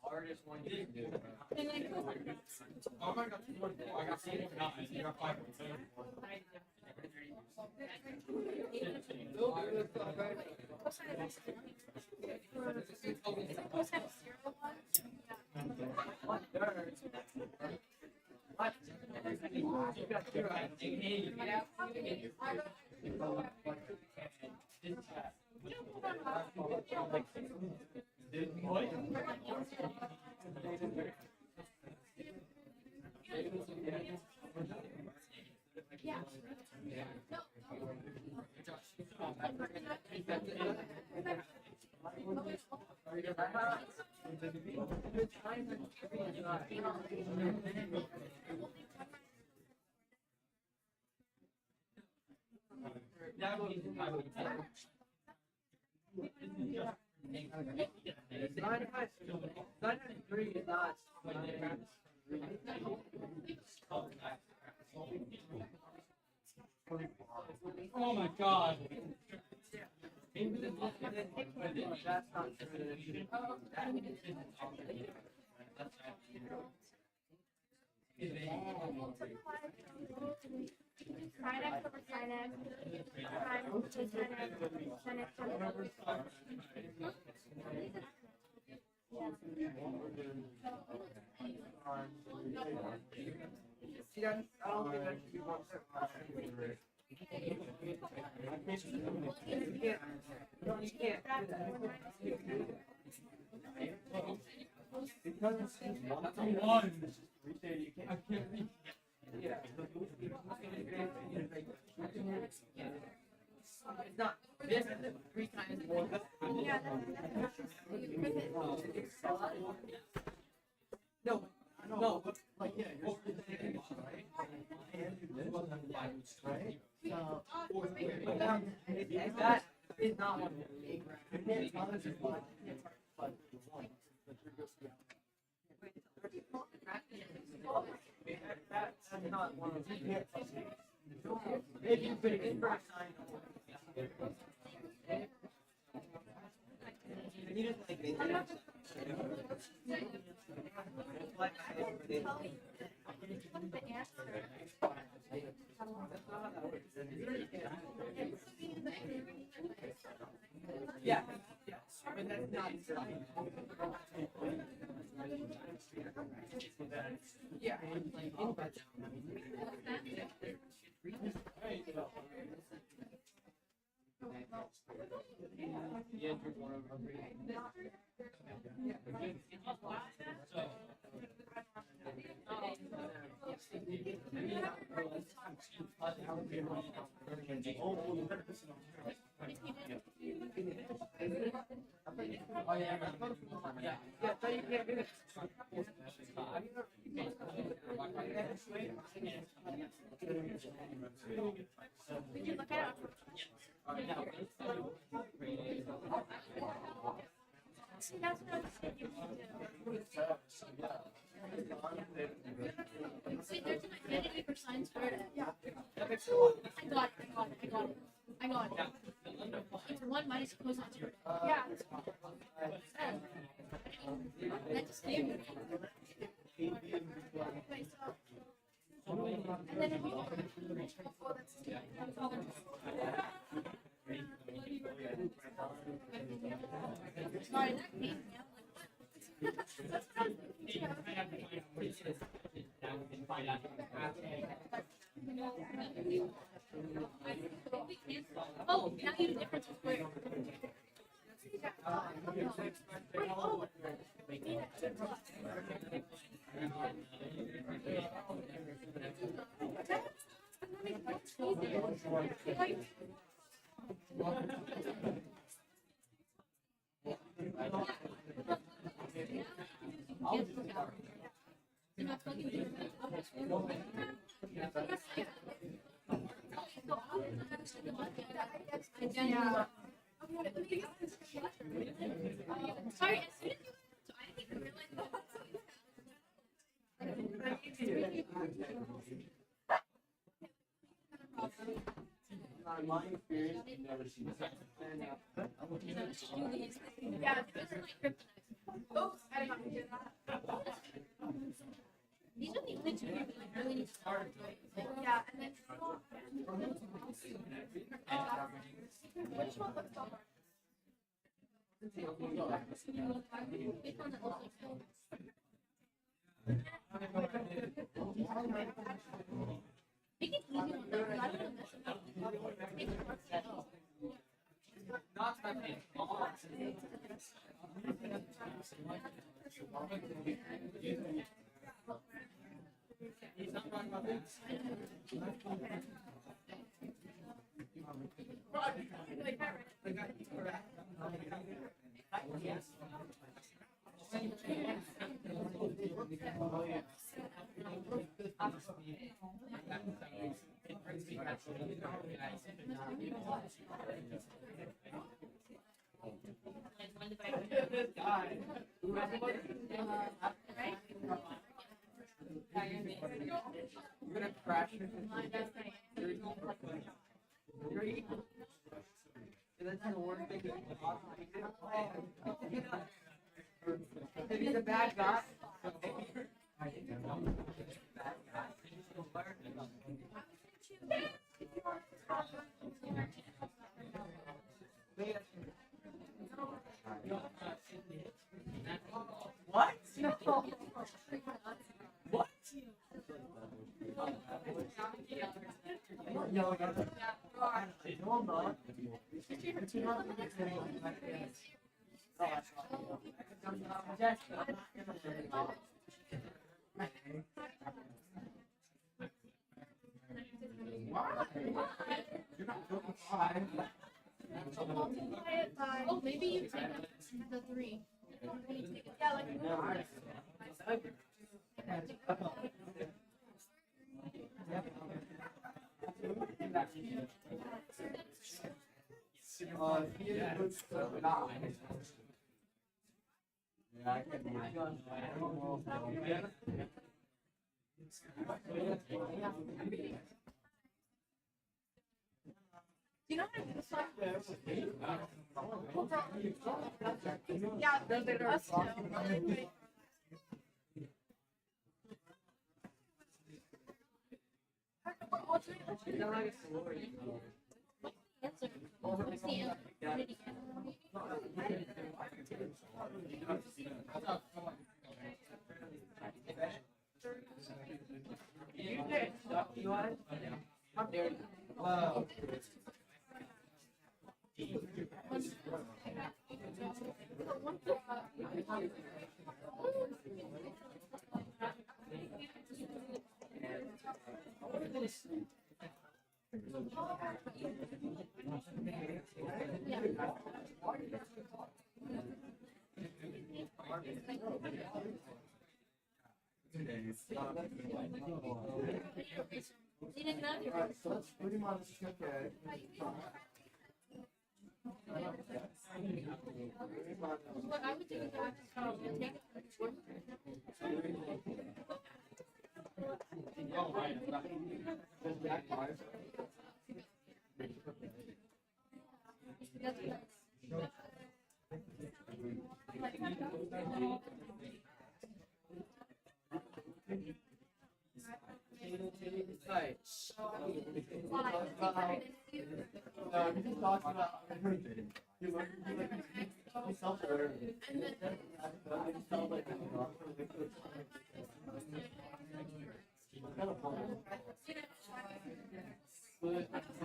Hardest one you can do. Oh my god, I got 7 guys. You got 5. Oh my god. Sin x over sin x times sin x See, I don't think that should be one step. You can't do that. Because it's That's a 1. I can't read. Yeah. It's not. This is 3 times more. No, no, but like yeah, you're right? Right? But that is not one. That's not one of the. If you put inverse sign. You just like yeah, yeah, but that's not yeah, oh yeah, yeah, so you can't do it. Did you look at it? See, that's what I'm saying. See, there's an identity for sine squared. Yeah. I got it. It's 1 minus cosine squared. Yeah. That just gave me. And then if you Sorry, that came out like what? Oh, now you difference is where. Oh, yeah. Sorry, as soon as you so I didn't even realize that. My experience, you've never seen that. Yeah, this is like kryptonite. Oops, I did not do that. These are the only two you really need to start with. Yeah, and then which one looks so hard? Which one that looks like so? Make it easy on them. I don't want to mess them up. Make it hard to know. Not that big. He's not wrong about that. You're gonna crash. That's the worst thing you can possibly do. He's a bad guy. What? What? No, I'm not. Multiply it by. Oh, maybe you take the 3. Yeah, like. Do you know how to do this one? Yeah, us too. Answer. What's the answer? How dare you? Wow. Alright, so that's pretty much okay. What I would do is I would just take it from the short.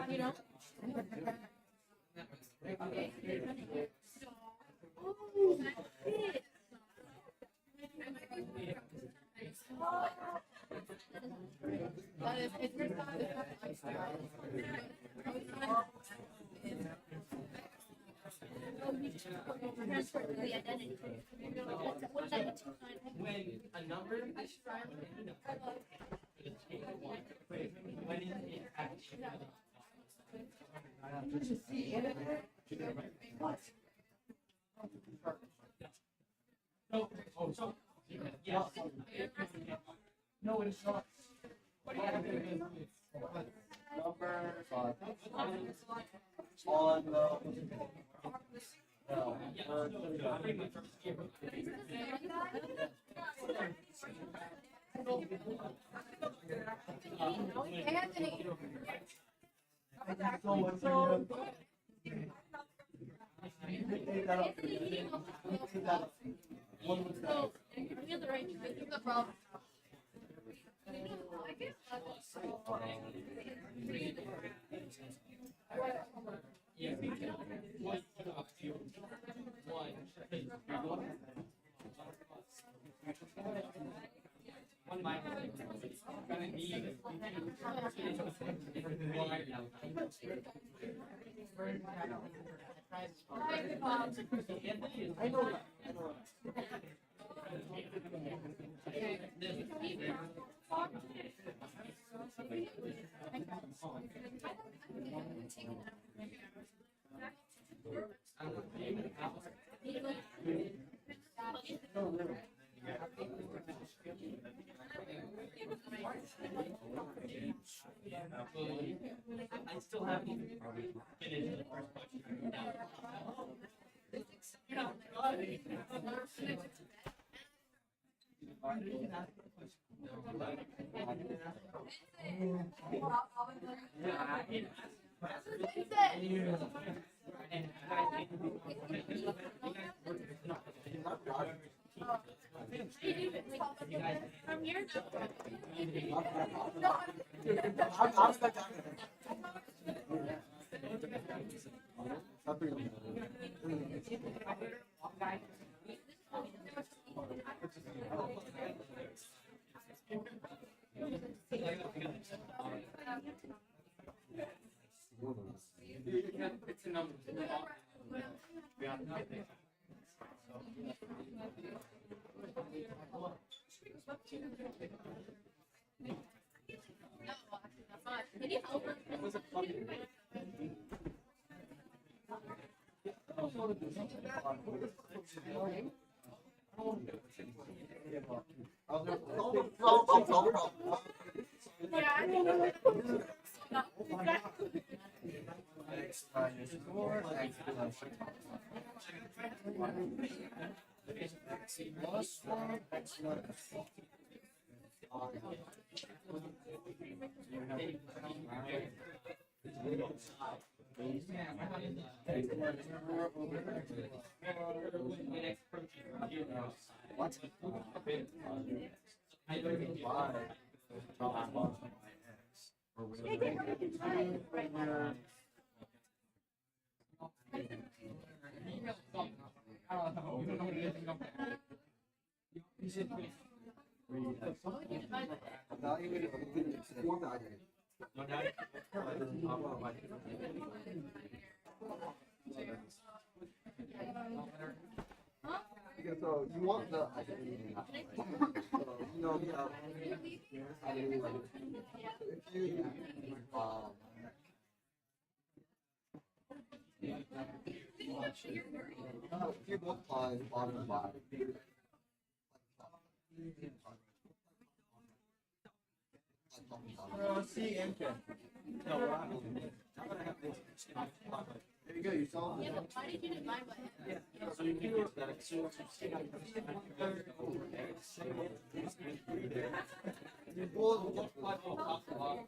You know? But if you're not Transfer to the identity. What does that mean? When a number is when it actually so yes. No, it's not. Numbers on Pretty much. Anthony. So, we have the right to the problem. One minus gonna need I know that. I know that. I still haven't even finished the first question. I'm here. I'm stuck down It's a number. Can you help? X minus 4, X plus 1, X minus 4. What? I don't know Why? So you want the identity, so you know we have identity. So if you multiply the bottom by C and K. No, what happened? There you go, you solved it. Why did you divide by it? So you can use that. So you both multiply both top and bottom.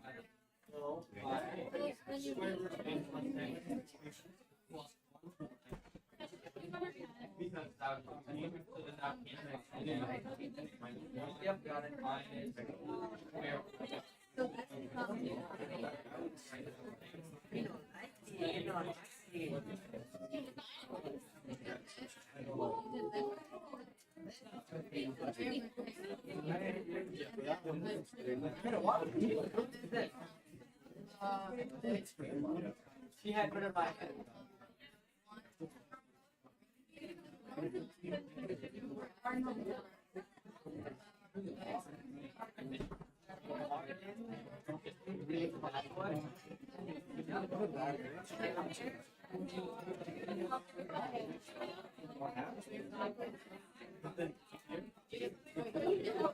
She had rid of my head.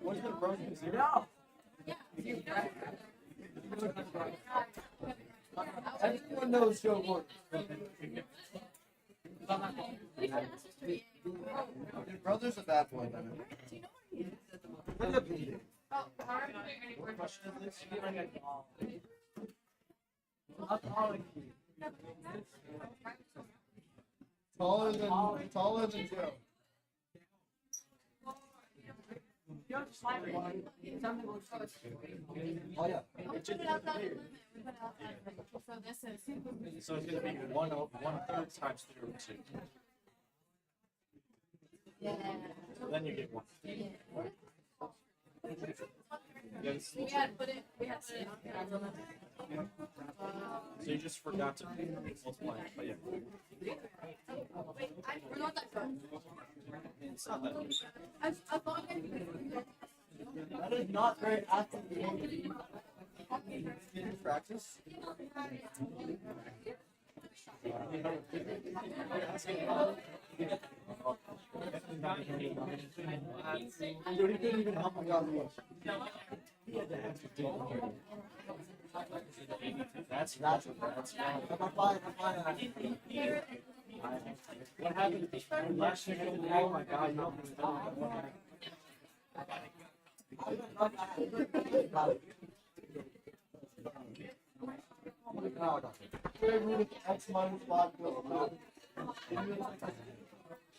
What's the broken zero? No. Everyone knows Joe Gordon. Your brother's a bad boy, man. Look at me. What question is this? Taller than Joe. Oh yeah. So this is. So it's gonna be 1/3 times 3/2. Yeah. So then you get 1. Yes. We had put it. We had put it on. So you just forgot to multiply it, but yeah. Wait, we're not that good. It's not that much. As long as That is not very active game. Did you practice? Dude, he couldn't even help me out much. That's I'm fine. what happened last year. Oh my god, you don't X minus 5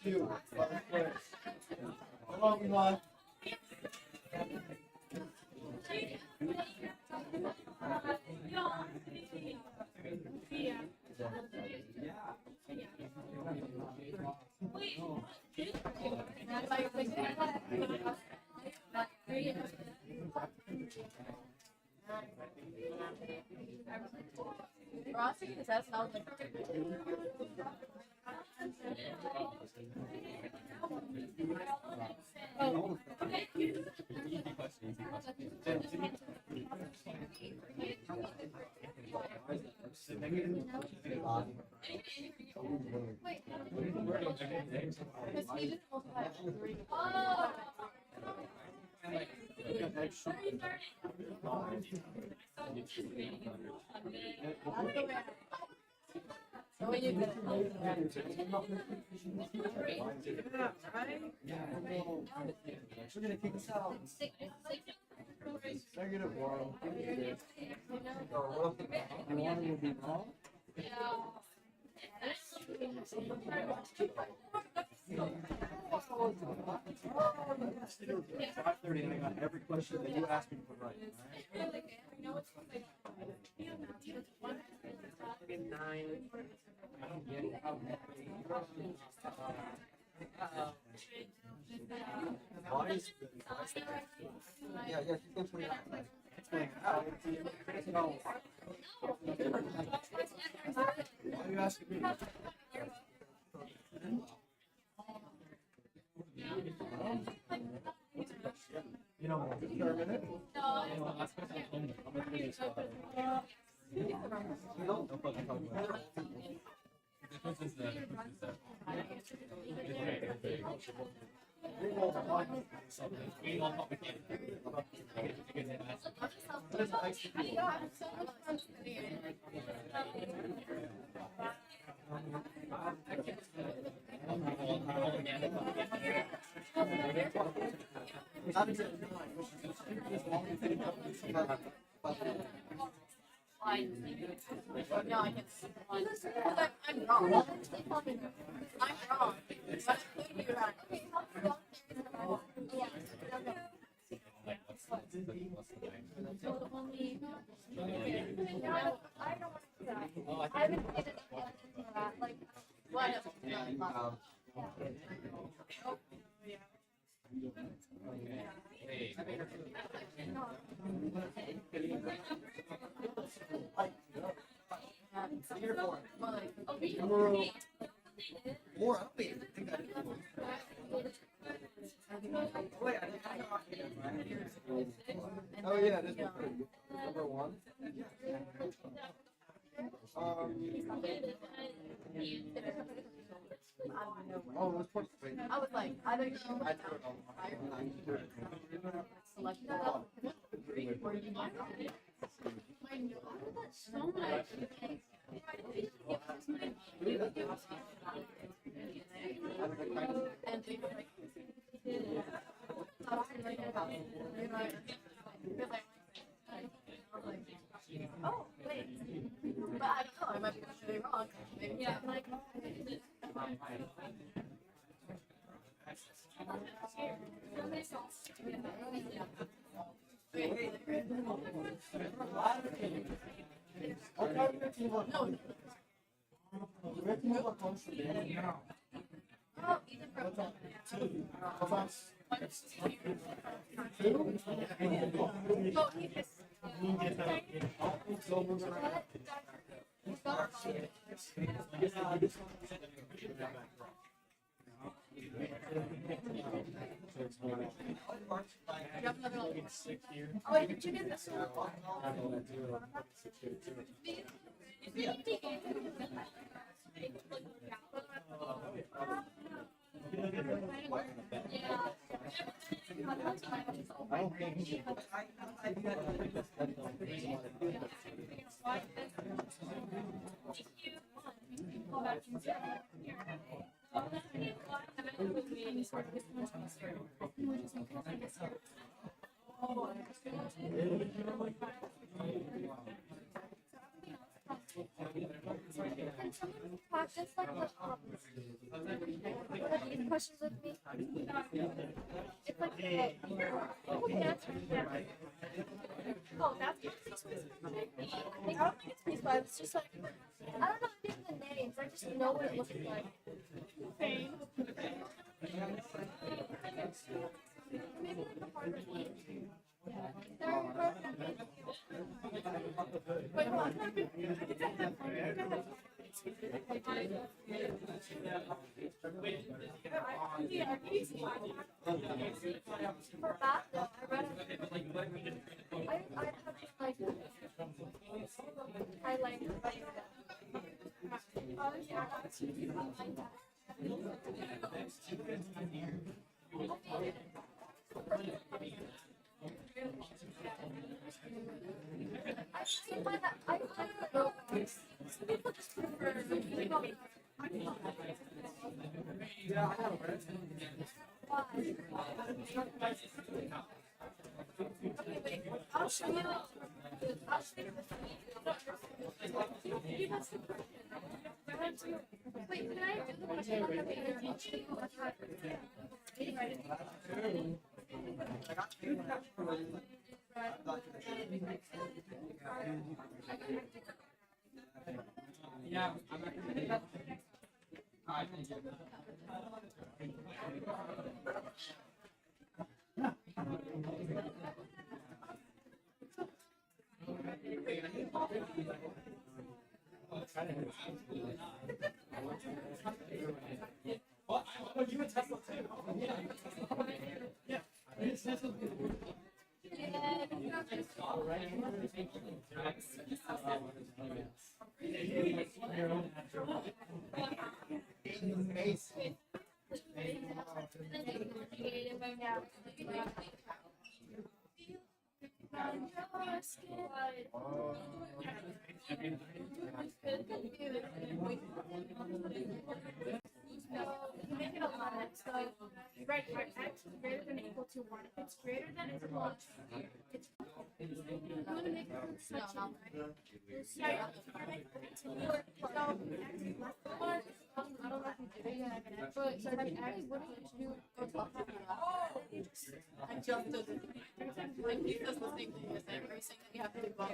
Q. Come on, Milan. Ross taking the test, and I was like, oh, because he didn't multiply it by 3. So when you get We're gonna kick us out. Negative 1. You want me to be wrong? It's 5:30 and I got every question that you asked me to put right. Why is yeah, she's going 29. Why are you asking me? You know, determine it. No, I can see. I'm wrong. I'm wrong. But I could be right. So the only. Yeah, I don't want to do that. I haven't seen any evidence of that. Like, what? More up here. Oh yeah, this is number one. Oh, let's put. I was like, either you select or you might not. I know that so much. And they were like, oh, wait. But I don't know, I might be really wrong. Maybe yeah. Like, oh, Ethan broke down. Oh, he just. Oh, wait, did you get this one? I don't think. Can someone practice like these questions with me? It's like oh, that's I don't think it's piece five. It's just like I don't know the names. I just know what it looks like. Okay. Maybe like the harder one. Wait, hold on. For that, though, I read I have like I like oh yeah, I like that. I find that some people just prefer Yeah, I know, right? okay, wait, I'll show you. I'll show you wait, can I do the question on the page? Yeah. You would Tesla too. Yeah. You make it a limit, so you write x greater than or equal to 1. If it's greater than or equal to, it's you want to make it No, no. Yeah, I don't know if you did it yet, but so like, what do you do? Go talk to me. I just did it. Like he does the same thing as everything that you have to do both.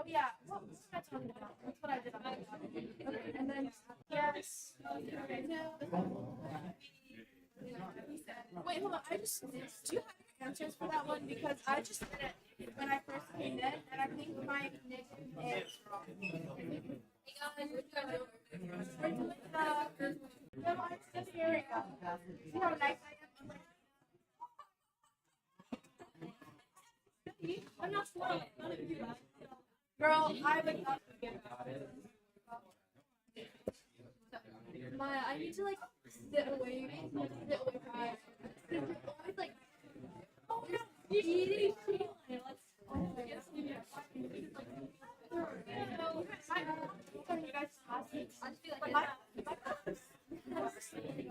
Oh yeah, what was I talking about? That's what I did on my okay, and then yes. Okay, wait, hold on. Do you have your answers for that one? Because I just did it when I first came in, and I think my nick is wrong. No, I'm just hearing that. See how nice I am? I'm not slow. Girl, I would not forget. Maya, I need to like sit away from you. Because you're always like, oh no, you eating cheese.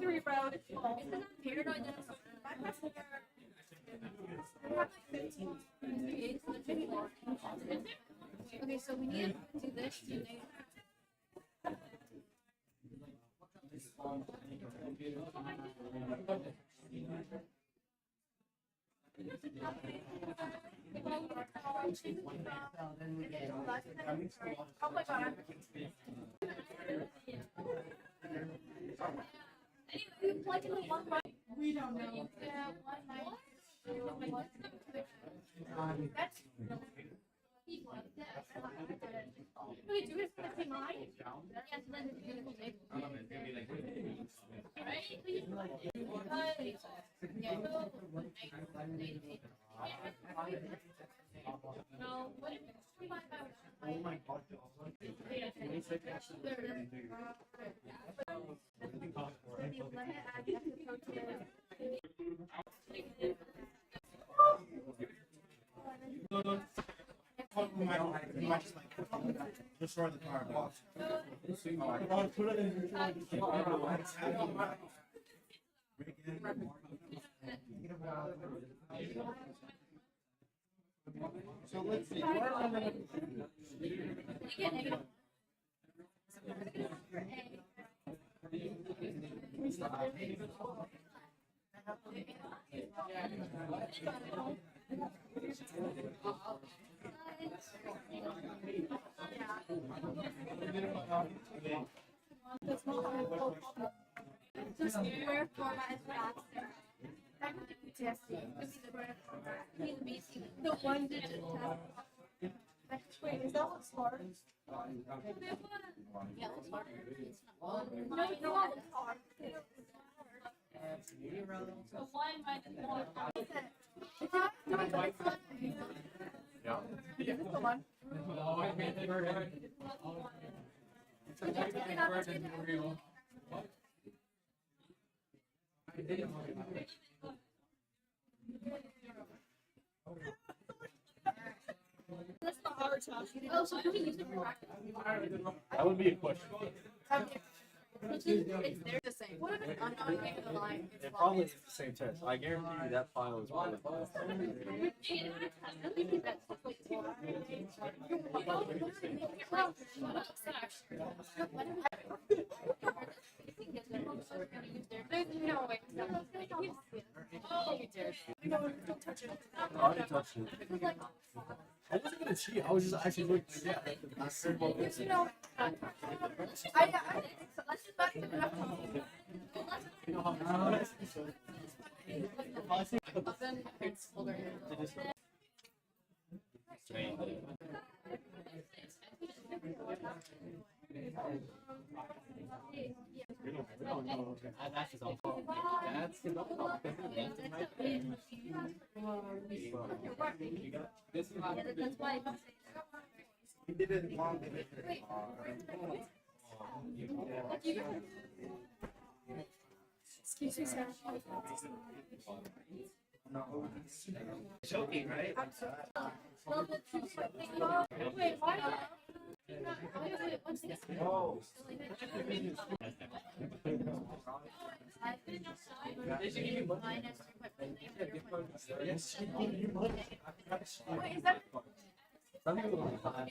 Three bro. It's not paranoid. My person okay, so we need to do this today. Oh my god. We don't know. Yeah, that's we do it for the same line? Yes, then it's beautiful table. No, what if it's 25 hours? Oh my god. You might just like destroy the car. So let's see. The square format is faster. That would be PTSD. Could be the square format. The one digit test. Wait, is that what's hard? Yeah, it's hard. No, you know what's hard. So one minus one. Yeah. Is this the one? That's not our task. Oh, so can we use it for practice? That would be a question. It's they're the same. What if it's unknown game of the line? It probably is the same test. I guarantee you that file is one of No, wait. Oh, you did. No, don't touch it. I already touched it. I wasn't gonna cheat. I was just actually looking at it. You know, I let's just not even enough time. Then it's older. That's his own fault. That's his own fault. This is That's why. He did it long. Excuse me, sir. choking, right? Wait, why? Oh. They should give you money. Yes, she gave you money. Wait, is that? Some people don't have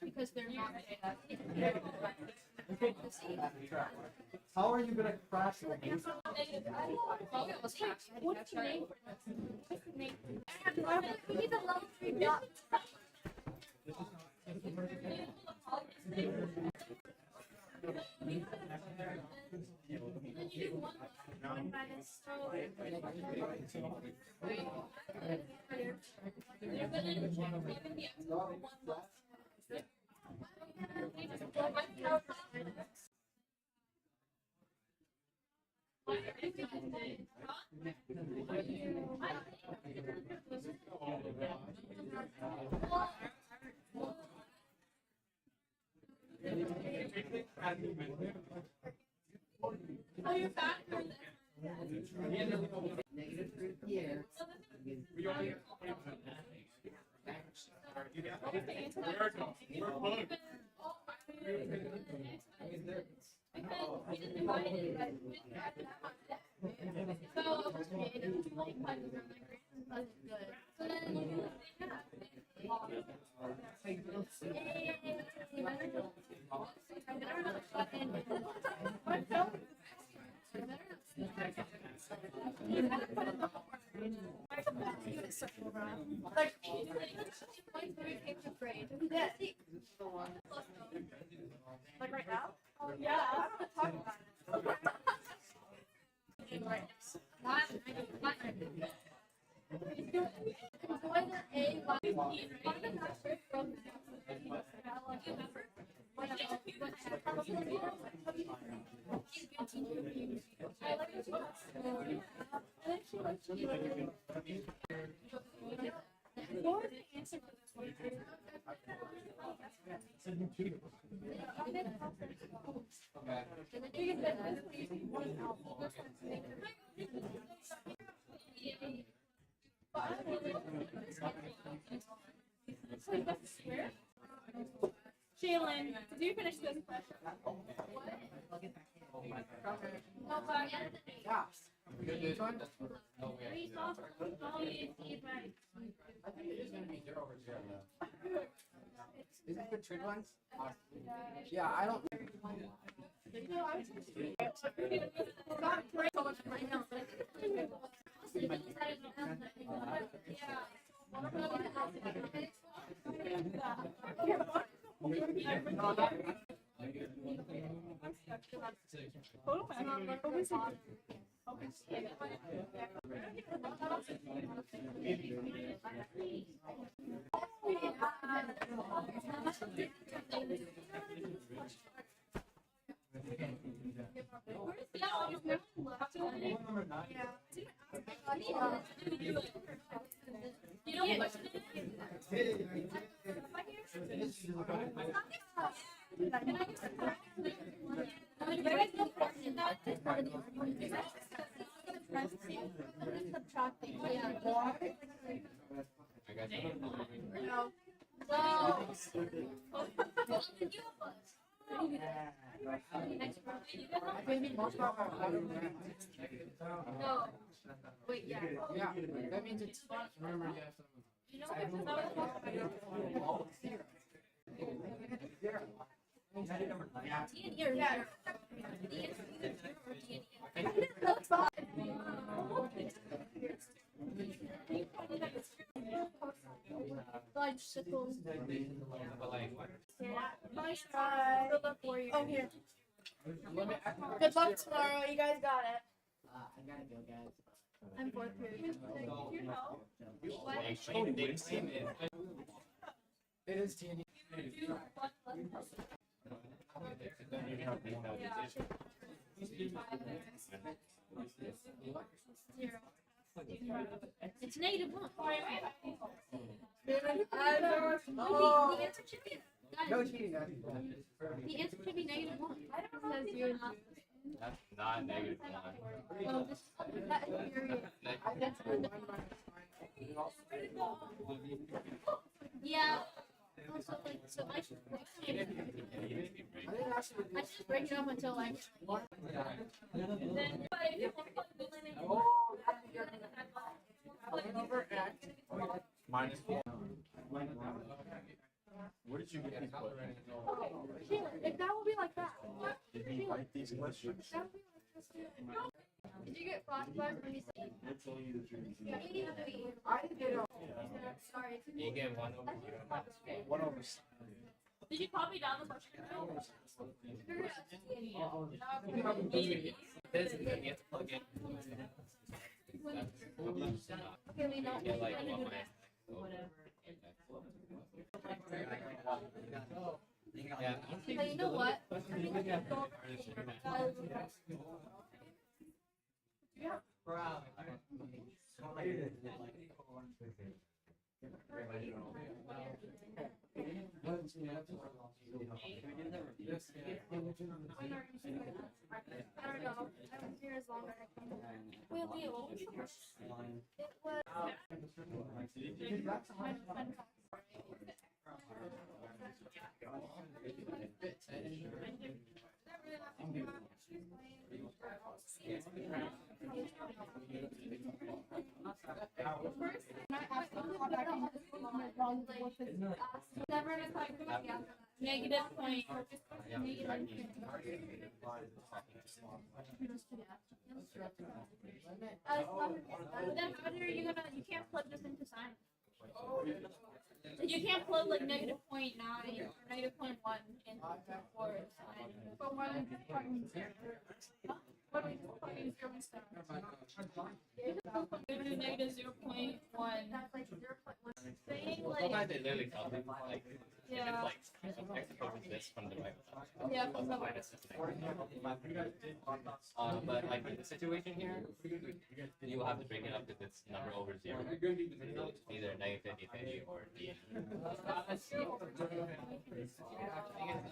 Because they're not. How are you gonna crash the game? What's the name? What's the name? We need a level 3 dot. Oh, you're back. Like, like right now? Yeah, I don't want to talk about it. What was the answer for this one? Shaylin, did you finish this question? Is it the trade ones? Yeah, I don't. You know what? No. Wait, yeah. Yeah, that means it's. Remember, you have some. You know what? Yeah. Bicycle. But like, Nice try. Good luck for you. Oh, here. Good luck tomorrow. You guys got it. I gotta go, guys. I'm fourth period. It is TNT. It's -1. The answer should be. No cheating. The answer should be -1. I don't know. Says you. that's not negative one. Oh, this that infuriates. Yeah. Also, like, so I should just break it up until like. Then. -1. Where did you get these questions? If that would be like that. Did you write these questions? That would be like this. Did you get flashbacks when you said? Yeah, I did. Sorry. You get 1 over 0. Did you copy down the question? This and then you have to plug in. Okay, we know. Get like 1 Yeah. But you know what? I don't know. I was here as long as I can. Well, Leo, what was the first? It was. Never in a class. -point. But then how are you gonna? You can't plug this into science. You can't plug like -.9 or -.1 into for science. But why did you fucking what are you fucking doing stuff? You can do -0.1. That's like 0.1. Thing like Sometimes they literally tell me like, yeah. like x equals this from the right. Yeah, from the Minus this thing. But like in the situation here, you will have to break it up because it's number over 0. So it's either -50/50 or D.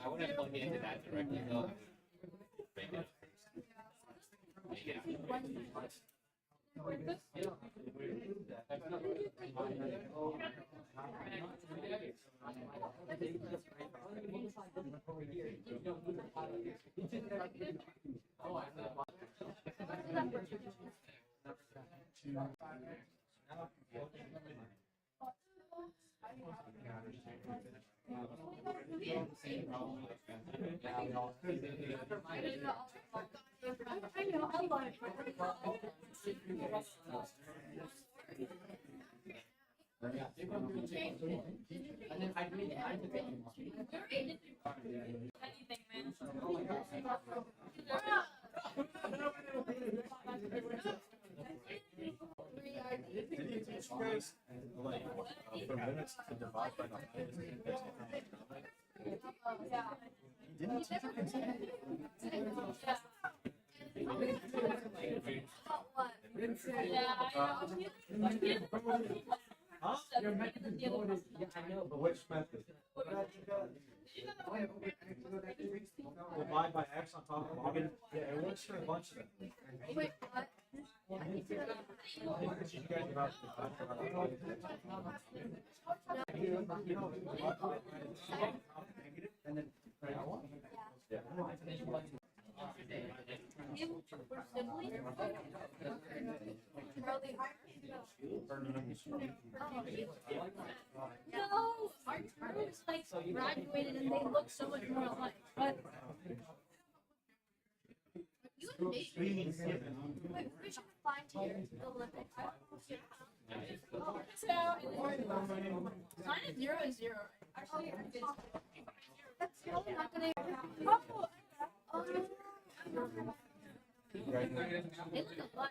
I wouldn't plug it into that directly though. Break it up. I know, I love Anything, man. Did he teach you guys like for minutes to divide by the highest? Didn't teach you guys Huh? Your method is going yeah, I know, but which method? Divide by x on top of log. Yeah, it works for a bunch of them. Wait, what? You guys about to and then No, our turtles like graduated and they look so much more alike. But you and me, wait, we should fly to your Olympics. So, mine is 0 is 0. Actually, that's probably not gonna. Oh, they look a lot. Right? They look like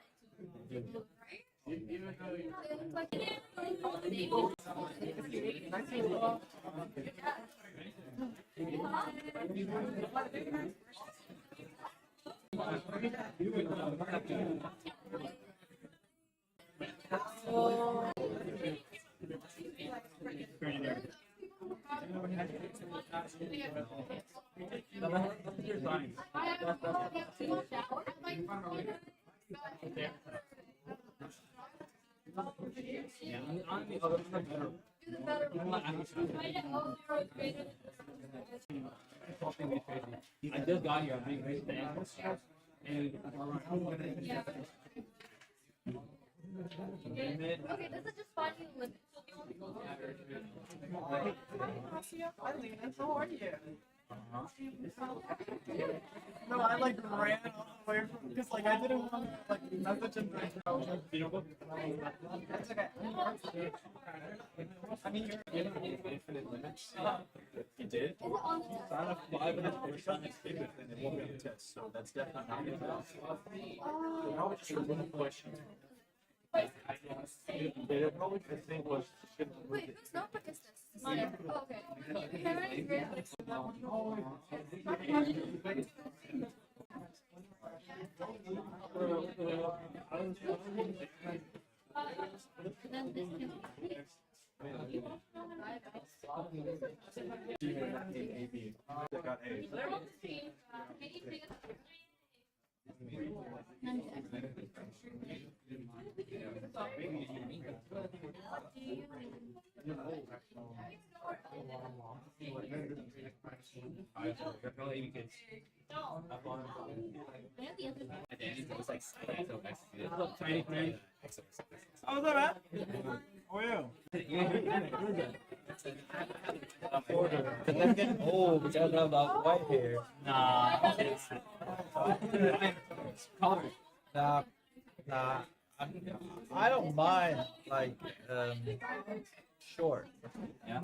I just got here. I'm being very thankful. And okay, this is just finding limits. How are you? No, I like ran away from because like I didn't want to like message him. I was like, that's okay. I mean, you're Infinite limits. You did? Is it on the test? I have 5 minutes for trying to skip it, and it won't be on the test, so that's definitely not good enough. So probably just remove the question. They probably the thing was Wait, whose notebook is this? Mine. Oh, okay. Henry, great. Then this can They got A's. Oh, what's up, man? How are you? Because I'm getting old because of white hair. Nah. Nah, I don't mind like short. Yeah.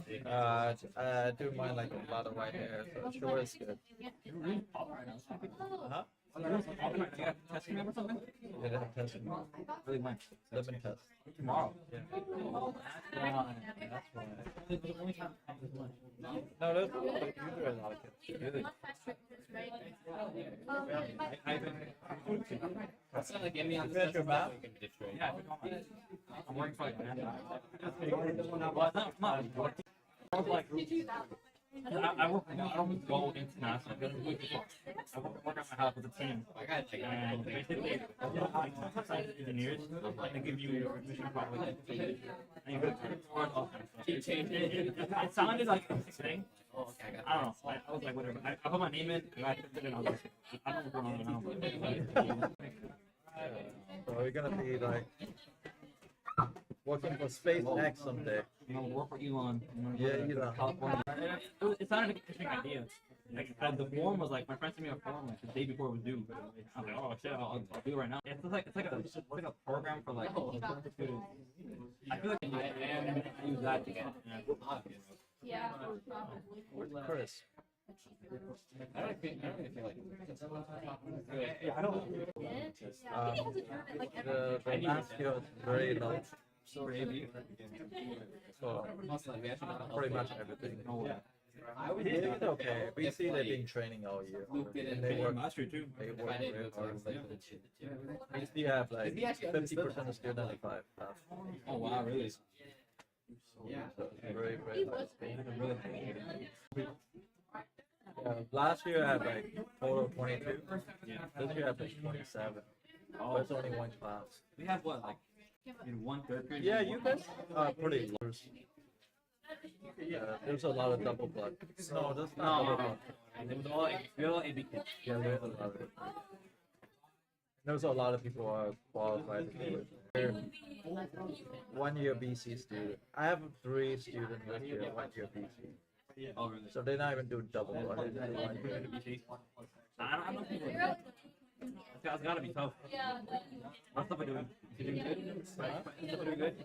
I do mind like a lot of white hair, so short is good. Huh? Test me or something? Yeah, they have testing. Really when? Lemon test. Tomorrow. Yeah. That's why. The only time I was lunch. No, there's usually a lot of kids. Really? It's not like give me on Finish your math? Yeah, I'm working for like an well, not. I was like, I work. I don't go international. I work at my house with a team. And basically, sometimes engineers they give you your mission probably, and you go to it sounded like a thing. I don't know. I was like, whatever. I put my name in, and I put it in. I was like, I don't know what's going on now. So we're gonna be like working for SpaceX someday. You know, work for Elon. Yeah, Elon. California. It sounded like an interesting idea. Like the form was like my friend sent me a form like the day before it was due. I was like, oh shit, I'll do it right now. It's like a program for like students. I feel like I am use that to get. Yeah. Where's Chris? I don't feel like Yeah, I don't. The math skill is very low. So maybe. So pretty much everything. I would He's doing okay. We see they've been training all year. And they work. Mastery too. They if work I didn't very go to hard. like We still have like He actually 50% understood of students at 5 pass. Oh wow, really? Yeah. So it's very, very high. Really? Last year I had like total 22. Yeah. This year I have like 27. But it's only one class. We have what, like in 1/3 period? Yeah, you guys are pretty low. There's a lot of double blood. No, that's not double blood. It was all like real AB kids. Yeah, there's a lot of it. There's a lot of people who are qualified to do it. They're 1 year BC student. I have 3 students this year, 1 year BC. Oh really? So they're not even doing double blood. They just do 1 year. I don't know people. It's gotta be tough. What's up, doing? You doing good? Right? Doing good?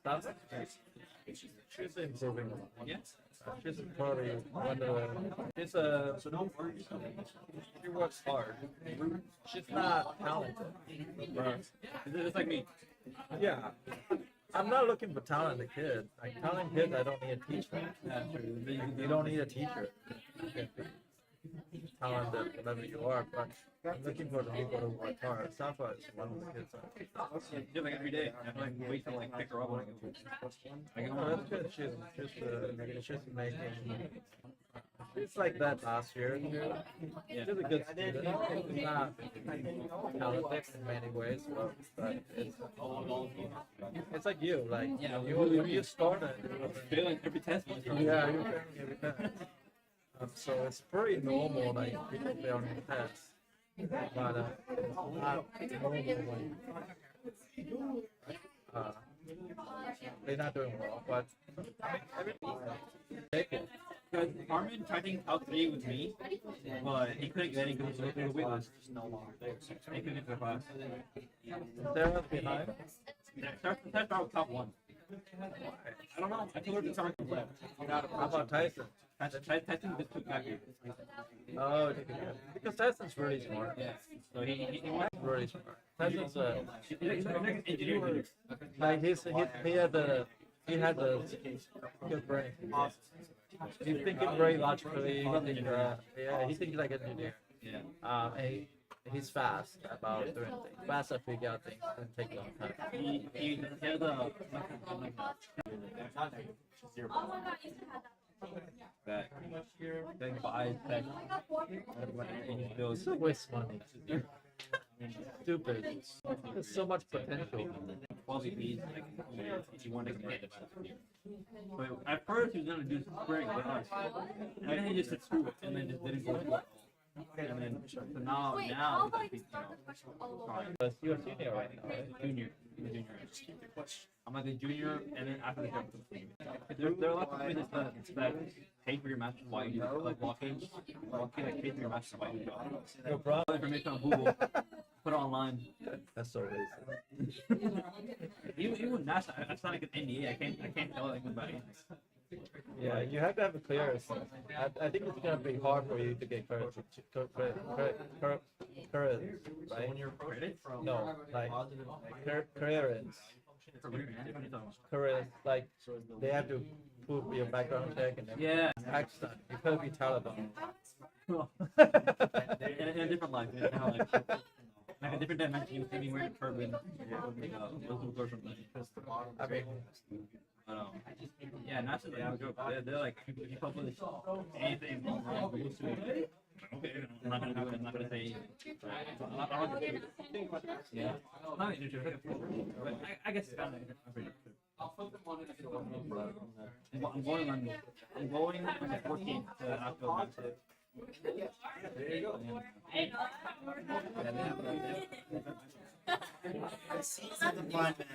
That's she's improving. Yeah. She's probably one of the. She's So don't worry. she works hard. She's not talented. It's like me. Yeah. I'm not looking for talented kids. Like talented kids, I don't need a teacher. You don't need a teacher. You can be talented, whatever you are, but I'm looking for the people who work hard. Safa is one of the kids. Yeah, like every day. I have to like wait to like pick her up when I go. I get Oh, home. that's good. She's making. It's like that last year. Yeah. She's a good student. She's not talented in many ways, but it's like you. Like Yeah, you when you started. Failing every test. Yeah, you're failing every test. So it's pretty normal, like people failing tests, but not normal. They're not doing well, but take it. Because Armin tried taking Calc 3 with me, but he couldn't get it because the wait list is no longer there. He couldn't get the class. Sarah's behind. Start with top 1. I don't know. I told her to start with left. How about Tyson? Tyson just took back here. Oh, because Tyson's really smart. Yeah. So he went. Really smart. Tyson's He's like an engineer. like he had the good brain. He's thinking very logically. He thinks like an engineer. Yeah. He's fast about doing things. Fast to figure out things and take a long time. He has a that thing buys tech and he builds. It's a waste of money. Stupid. There's so much potential. 12 EPs, like if you want to get it. But at first he was gonna do spring with us, and then he just said screw it, and then just didn't go through it. And then so now Wait, now how he's about like, you start the question all over? But you're a senior right now, right? junior. I'm a junior. I'm like a junior, and then after the jump to the team. There are a lot of companies that pay for your master's while you do it, like walking like pay for your master's while you do it. Your brother. Information on Google, put it online. That's so racist. Even NASA, I signed like an NDA. I can't tell anything about anything. Yeah, you have to have a clearance. I think it's gonna be hard for you to get clearance, right? When you're credit from No, like clearance. Clearance, like they have to prove your background check and everything. Yeah. Pakistan, you could be Taliban. in a different life, like a different dimension. You see me wearing a turban, or something. I mean, Yeah, not just like a joke. They're like, if you publish anything online, Google to it. Okay, I'm not gonna do it. I'm not gonna say anything. I'm not gonna do it. Yeah. Not an internship, but I guess it's kind of I'm going on. I'm going on the 14th to Asheville. There you go. Season the blind man.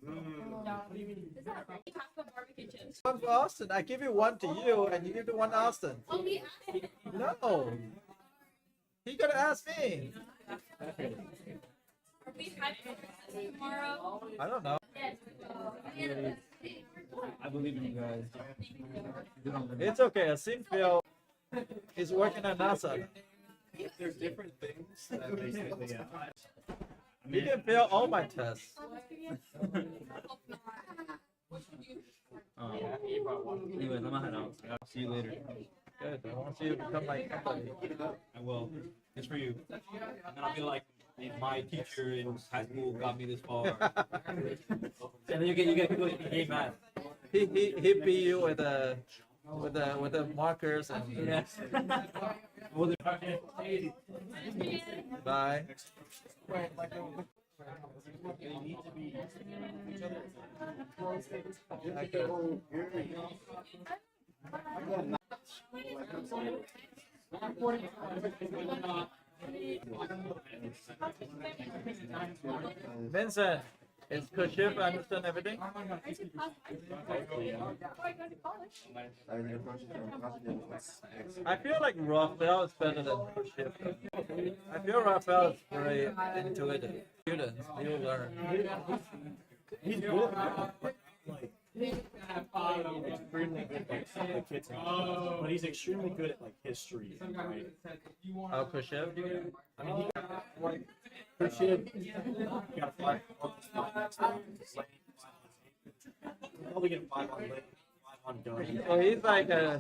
Is that right? Taco barbecue chips. one for Austin. I give you one to you, and you give the one to Austin. Oh, we asked. No, he gotta ask me. Are we hyping tomorrow? I don't know. Yes. I believe in you guys. It's okay. Asimfio is working at NASA. There's different things that basically, You can fail all my tests. Anyways, I'm gonna head out. I'll see you later. Good. I want you to become my company. I will. It's for you. And then I'll be like, my teacher in high school got me this far. And then you get people in hate math. He beat you with the markers and Yes. bye. Vincent, Is Kashif understand everything? I took class before I go to college. I feel like Raphael is better than Kashif. I feel Raphael is very intuitive. Students, you will learn. He's good. Extremely good like kids, but he's extremely good at like history, right? Oh, Kashif? I mean, he got like for shit. Got a 5 probably get 5 on lit, 5 on gun. So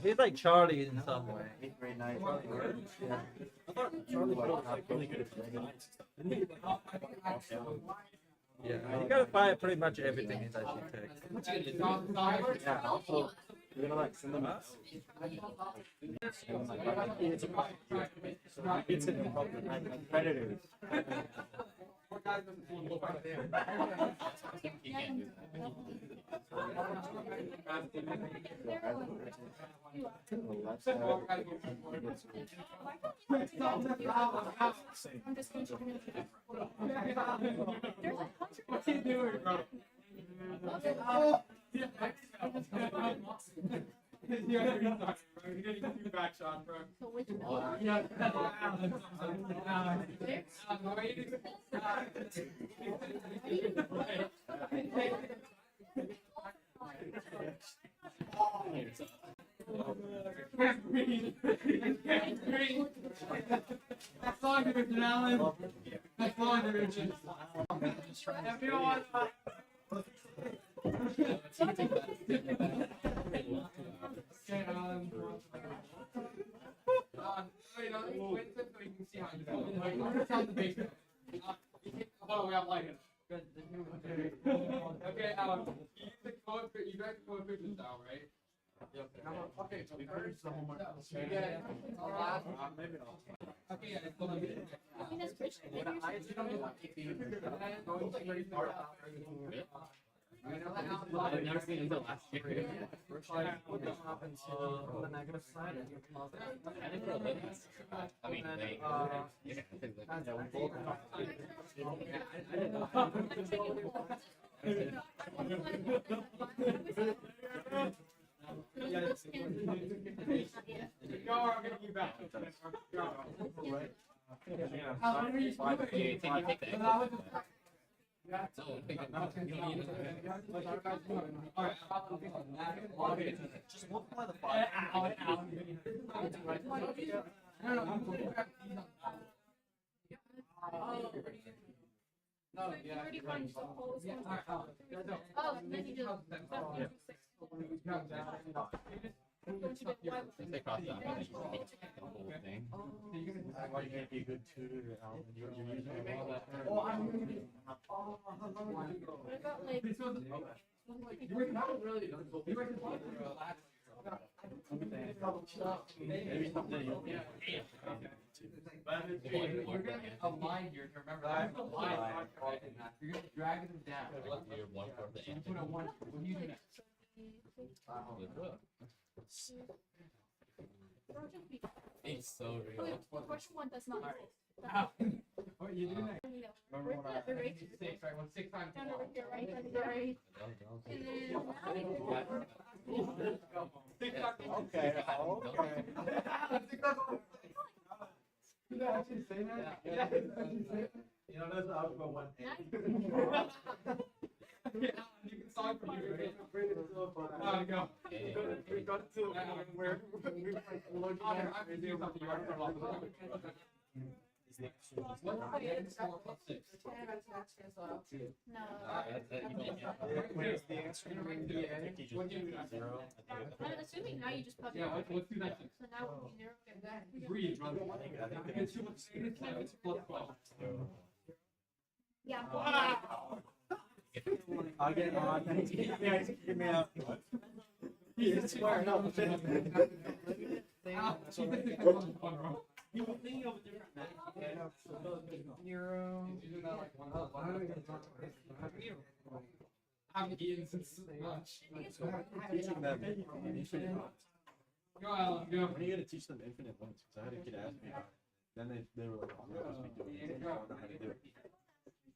he's like Charlie in some way. 8th grade night. Yeah. I thought Charlie was like really good at science. Didn't he like off down? Yeah, you gotta find pretty much everything in that she takes. Yeah, also, you're gonna like send them out. It's in the public, like predators. I'm just going to What's he doing, bro? You're getting two back shot, bro. So which one? That's long division, Alan. That's long division. Everyone. Okay, Alan. Wait so you can see how you do. Sound the basement. Oh, we have light. Okay, Alan. You guys coefficients now, right? Yep. Okay, so we heard the homework. Okay, maybe not. Okay, yeah, it's gonna be. I mean, that's Christian. Maybe you I've never seen it until last year. What happens to the negative side? I think we're limits. I mean, they. Yeah, we both Go, I'm getting you back. Can you take the exit? just multiply the 5. No, you already find the whole thing. Oh, and then you just They cross out and then you take the whole thing. Why you can't be a good tutor, Alan? You're using all that. What about like This was. You were not really. You were Maybe someday you'll be. You're gonna get a line here to remember that. A line. You're gonna drag them down. You're 1/4 the You put a one. What do you do next? It's so oh, real. wait, question one does not exist. What you do next? Where's the erase? 6, right? 6 times. Down over here, right? Right, right. And then Okay, Did I actually say that? Yeah. You know, that's alpha 1. You can solve for you. Go. We got to where we were looking I'm at. doing something you already forgot. What's the end score plus 6? no. Where's the answer? What do you do next? 0. I'm assuming now you just plug it Yeah, in. let's do that. So now it will be 0. Get that. Breathe, brother. It's too much. It's plus 12. Yeah. I'll get on. Yeah, give me out. He's squaring up. You were thinking of a different map. I haven't eaten since lunch. Teaching them. Go, Alan, go. When are you gonna teach them infinite ones? Because I had a kid ask me. Then they were like, "I'm not supposed to be doing it. I don't know how to do it."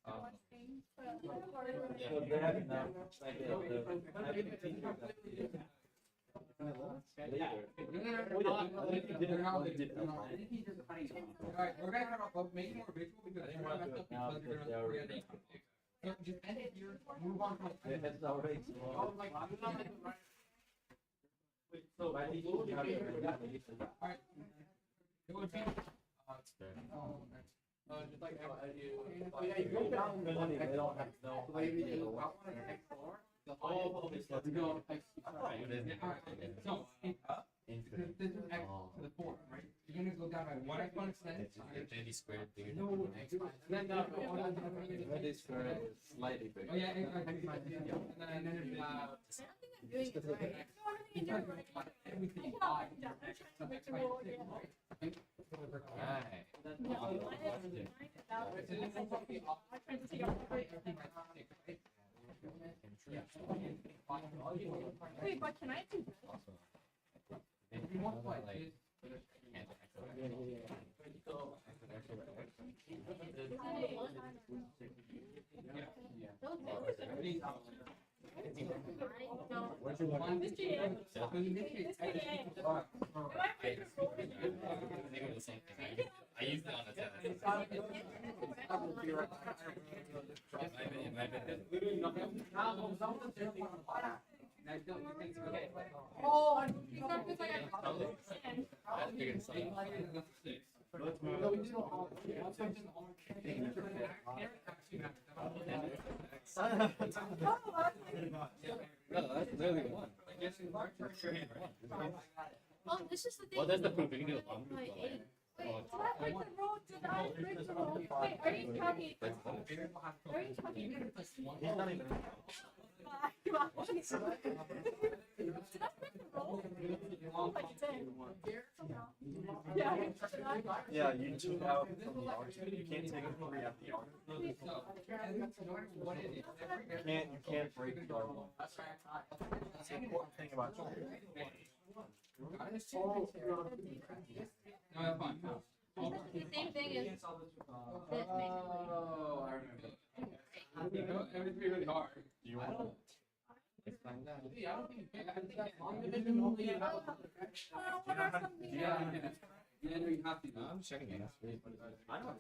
So they have enough, like, I think the teacher Alright, we're gonna have a make more visual because I didn't you're want gonna to do mess it now up because because they you're already. gonna so just end it here, move on to It's already small. So I think you have to. Alright. It would be just like you go down the money, they don't have no idea. I want to explore the whole go so this is x to the 4, right? You're gonna go down by 1 exponent It's infinity squared bigger no, than x. and then This square is slightly bigger. oh yeah, and then it'd be Doing it right. everything I cannot write it down. I'm trying to make the rule again. Right. No, I tried to take out everything. Wait, but can I do that? If you want like I used it on the test. Oh, you got this like a No, that's literally one. Oh, this is the thing. Well, that's the proof. We can do it long proof. Wait, did I break the rule? Did I break the rule? Wait, are you talking? Are you talking? He's not even. Did I break the rule? Oh, I did. Yeah. Yeah, you two out from the argument. You can't take a three out the argument. You can't break the argument. That's the important thing about No, that's fine. The same thing as this, basically. Oh, I remember. It would be really hard. Do you want Yeah, I don't think I think that's long division only you have yeah, yeah, no, you have to. I'm checking it. I know.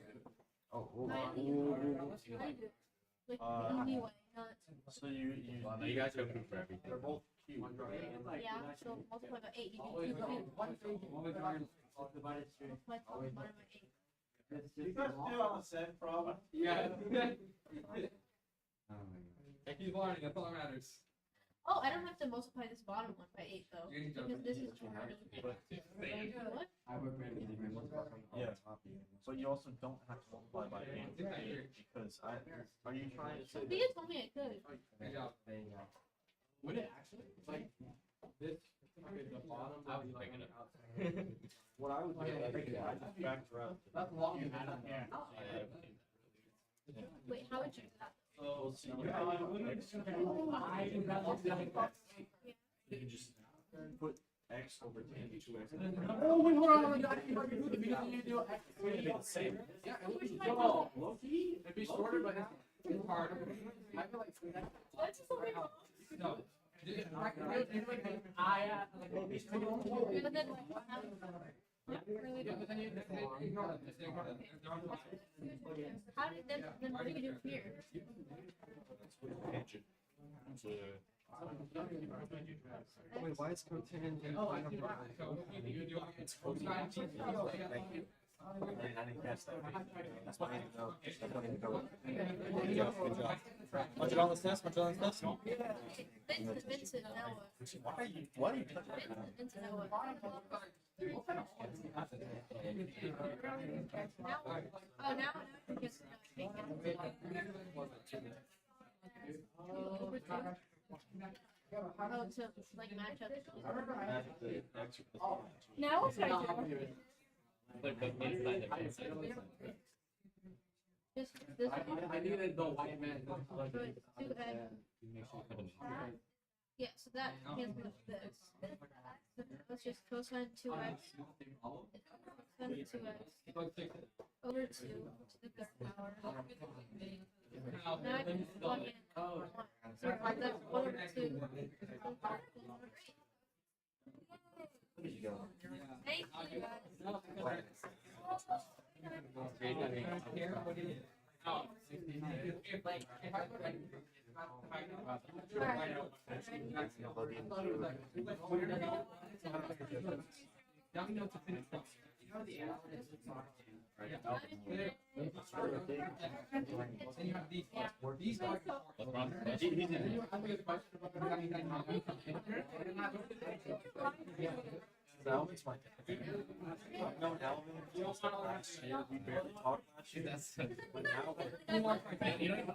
Oh, I do. Like, easy way, not. so you No, you guys have proof for everything. they're both cute. Yeah, so multiply by 8, you can do 2 cubes. Multiply 12 by 8. You guys do on the same problem. Yeah. He's learning, that's all that matters. Oh, I don't have to multiply this bottom one by 8 though. You can Because this is what? Yeah. But you also don't have to multiply by 8 because are you trying to say He that? told me I could. Good job. Would it actually? Like, this, the bottom. I was picking it up. What I would do is I just factor out. That's long. Wait, how would you do that? So see, you have X. You can just put X over 10 to 2X. Oh, wait, hold on. You do X. It'd be the same. Yeah, it would be low-key. It'd be shorter, but it's hard. I feel like That's just something wrong. no. And then really Yeah, but then you ignore them. Just ignore them. how did then what do you do here? Wait, why is cotangent? Oh, I see. So you do it's cosine. I didn't catch that. That's what I need to know. That's what I need to go with. Good job. Good job. $100 test? $100 test? Vincent, now what? Why are you touching that? Vincent, now what? Now what? Oh, now I guess take it. Oh, to like match up. Now what should I do? But inside the inside. Just this one. I needed the white man. So it's 2x. Yeah, so that cancels this. Let's just cosine 2x. Cosine 2x over 2 to the third power. Now, Now I then can you plug still- in oh. one. So if I left 1 over 2. There you go. Thank you guys. Alvin's my I've known Alvin since like last year. We barely talked last year. That's But now you don't even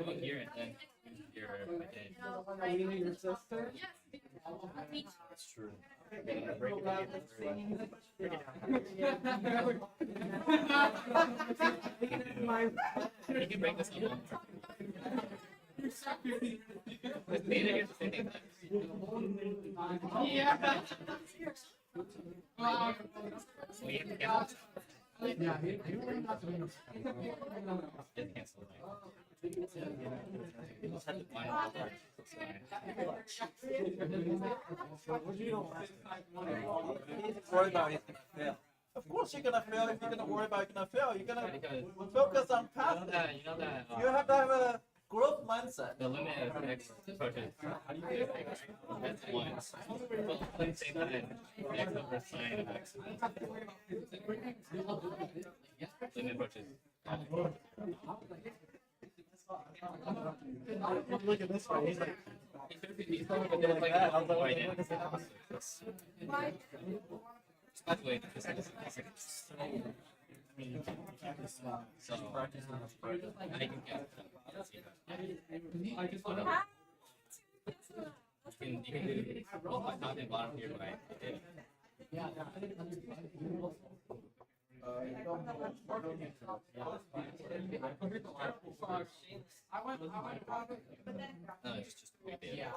look here and then you're Your sister? that's true. you can break this up. With data here's the same thing. Yeah. So you have to cancel. Yeah, you learn not to win. Just cancel it. You just have to find out. Worry about it. Yeah. Of course you're gonna fail if you're gonna worry about you're gonna fail. You're gonna Because focus on you passing. know that You have to have a growth mindset. the limit of x approaches. That's one. But at the same time, x over sine of x. Limit approaches. Look at this way. He's like, He's probably like that. I was like, by the way, this is I mean, you can't just so practice on this practice. I can get I just want you can do both my top and bottom here by Yeah. no, it's just way data.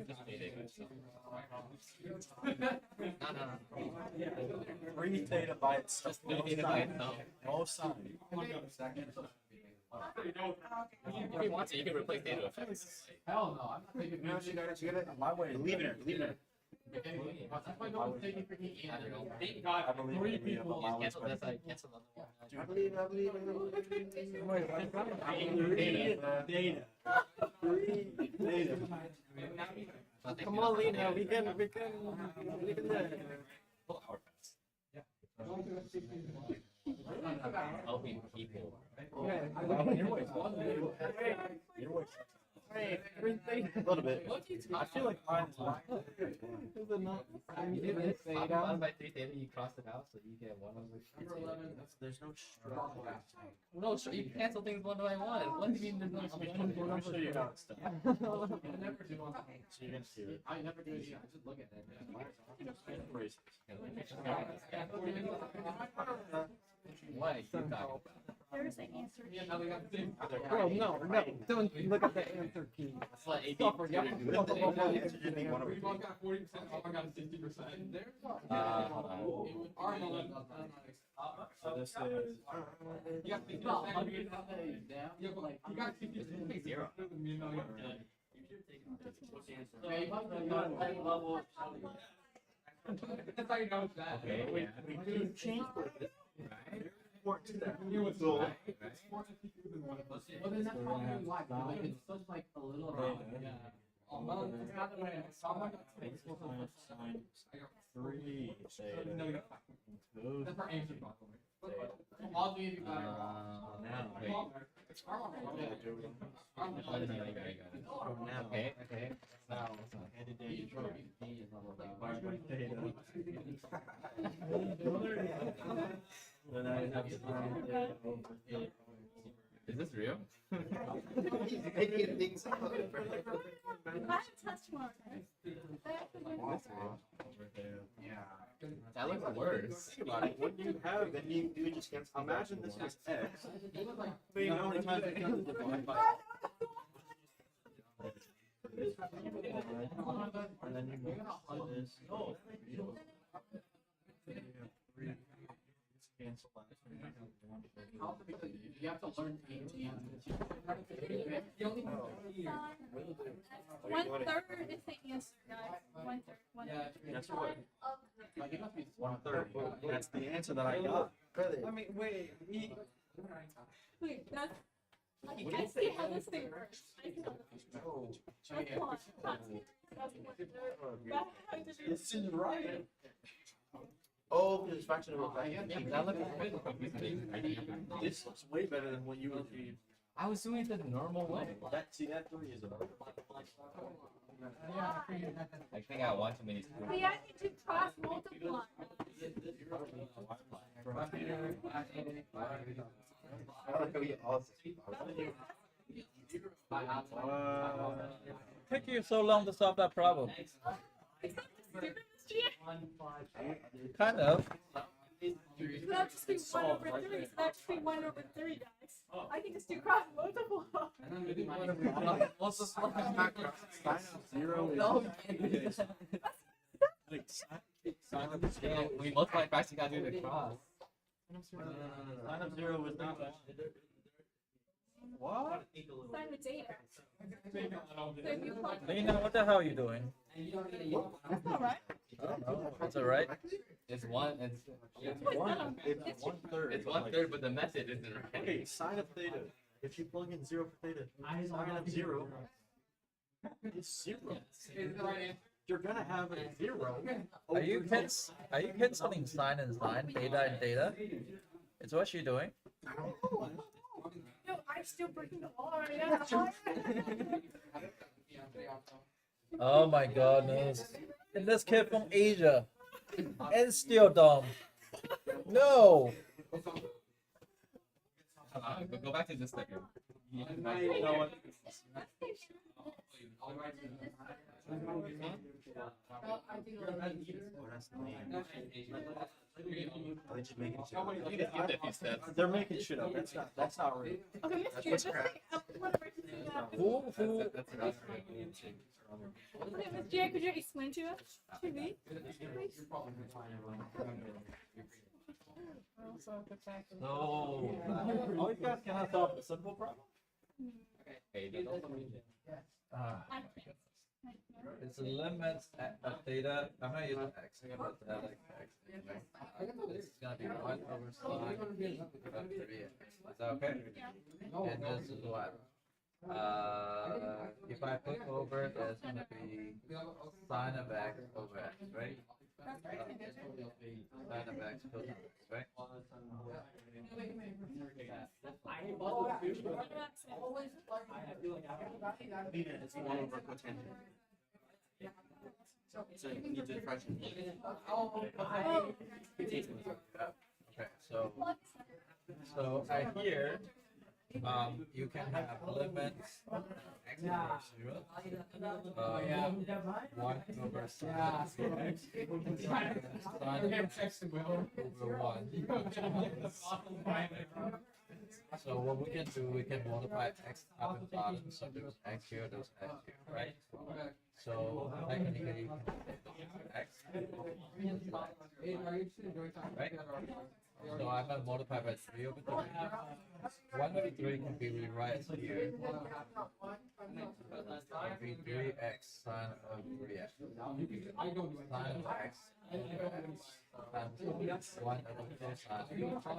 Just way data. No. Free theta by itself. Just no data by itself. No sign. If you want to, you can replace data effects. Hell no, I'm not taking No, you got it. My way. Leaving it. Leaving it. That's why no one's taking freaking I don't know. Thank God, I believe three in me, people. but my Cancel way's this, better. I cancel the other one. I believe. Data. Data. Nothing Come good on, about Lena, data. we can Full hour fast. Helping people. Your way's Your way's Hey, everything. a little bit. I feel like mine is one. Is enough. You did this. Divided by 3 data, you cross it out, so you get 1 over 3 data. There's no structure. No, sure, you can cancel things one by one. What do you mean there's no Let me show you how it's done. I never do on So you're gonna see it. I never do it. I just look at it. Erase What are you talking about? There's the answer. Yeah, now they got the thing. Bro, no, don't look at the answer key. That's what AB Suffer, yeah. it. You didn't want We to both got 40%, oh, I got 60%. There's our knowledge does not. So this is. You got 60%. Yeah, but like, you got 60%. Zero. You know, that's how you know it's that. Okay, yeah. We do change it. Important to that. You would So- it's more than people than one of us. Well, then that's probably why, because, like, it's such like a little bit, yeah. Well, it's not the way, it's not like it's Sine 3 theta. No, you got 5. Two That's our answer, by the way. theta. I'll give you that. Now, wait. It's our one. Oh, no, you got it. Okay, okay. Now, what's up? And today you try. Divided By theta. Then I have sine theta over 8. Is this real? Making things up. I have test tomorrow. Over there. Yeah. That looks worse. Think about it. What you have, then you just cancel. Imagine this was x. You know how many times I can divide by. And then you move to this. You have to learn 18. One third is the answer, guys. One third. One third. Guess what? Like, it must be 1/3. That's the answer that I got. I mean, wait. Wait, that's. I see how this thing works. I see how this thing works. That's one. That's one third. That's how you do it. This is right. Oh, because it's fraction of a fraction. That looks good. This looks way better than what you would do. I was doing it the normal way. That 3 is a. I think I want too many schools. See, I need to cross multiply. Took you so long to solve that problem. Is that the stupid SGA? Kind of. So that'll just be 1 over 3. So that'll just be 1 over 3, guys. I can just do cross multiply. We multiply facts, you gotta do the cross. Sign of 0 is not. What? Sign with data. So if you plug Lena, what the hell are you doing? that's not right. That's alright. It's one, it's One. It's 1/3. it's 1/3, but the method isn't right. Okay, sine of theta. If you plug in 0 for theta, sine of 0 is 0. You're gonna have a 0. Are you kids? Are you canceling sine and sine, theta and theta? It's what you're doing. No, I'm still breaking the law right now. Oh my goodness. And this kid from Asia. And still dumb. No. Go back to this second. They're making shit up. That's not real. Okay, Miss Gia, just like, whatever. Who? Okay, Miss Gia, could you explain to us? To me? No. All you guys cannot solve a simple problem. It's the limits of theta. I'm not using x. I'm gonna put that like x. This is gonna be 1 over sine of 3x. Is that okay? And this is what? If I put over, there's gonna be sine of x over x, right? Sine of x plus x, right? It's 1 over cotangent. So you need to fraction. Okay, so I hear you can have limits x equals 0. 1 over sine of x. Sine over 1. So what we can do, we can multiply x up and bottom. So there's x here, there's x here, right? So technically, x, right? So I'm gonna multiply by 3 over 3. 1 over 3 can be rewritten here. It'll be 3x sine of 3x. Sine of x over x times 1 over 4 sine of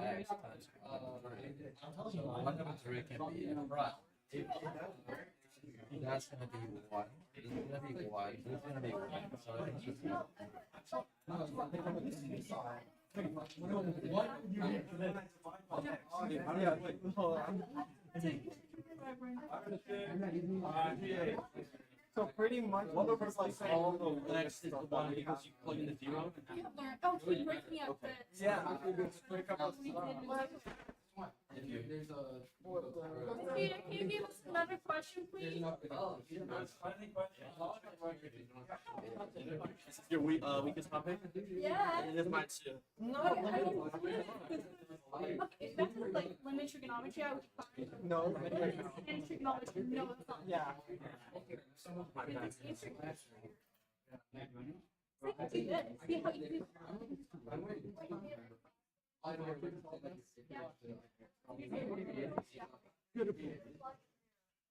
x times 1 over 3. So 1 over 3 can be in front. That's gonna be 1. This is gonna be 1. This is gonna be 1. So it's just So pretty much, one over is like all the next is the 1 because you plug in the 0. We have learned. Oh, so you're breaking up the. Yeah. There's a. Gia, can you give us another question, please? Your weakest topic? Yeah. It is mine too. No, I don't. Okay, that's like limit trigonometry. I would find. No. And trigonometry. No, it's not. Yeah. See how you do.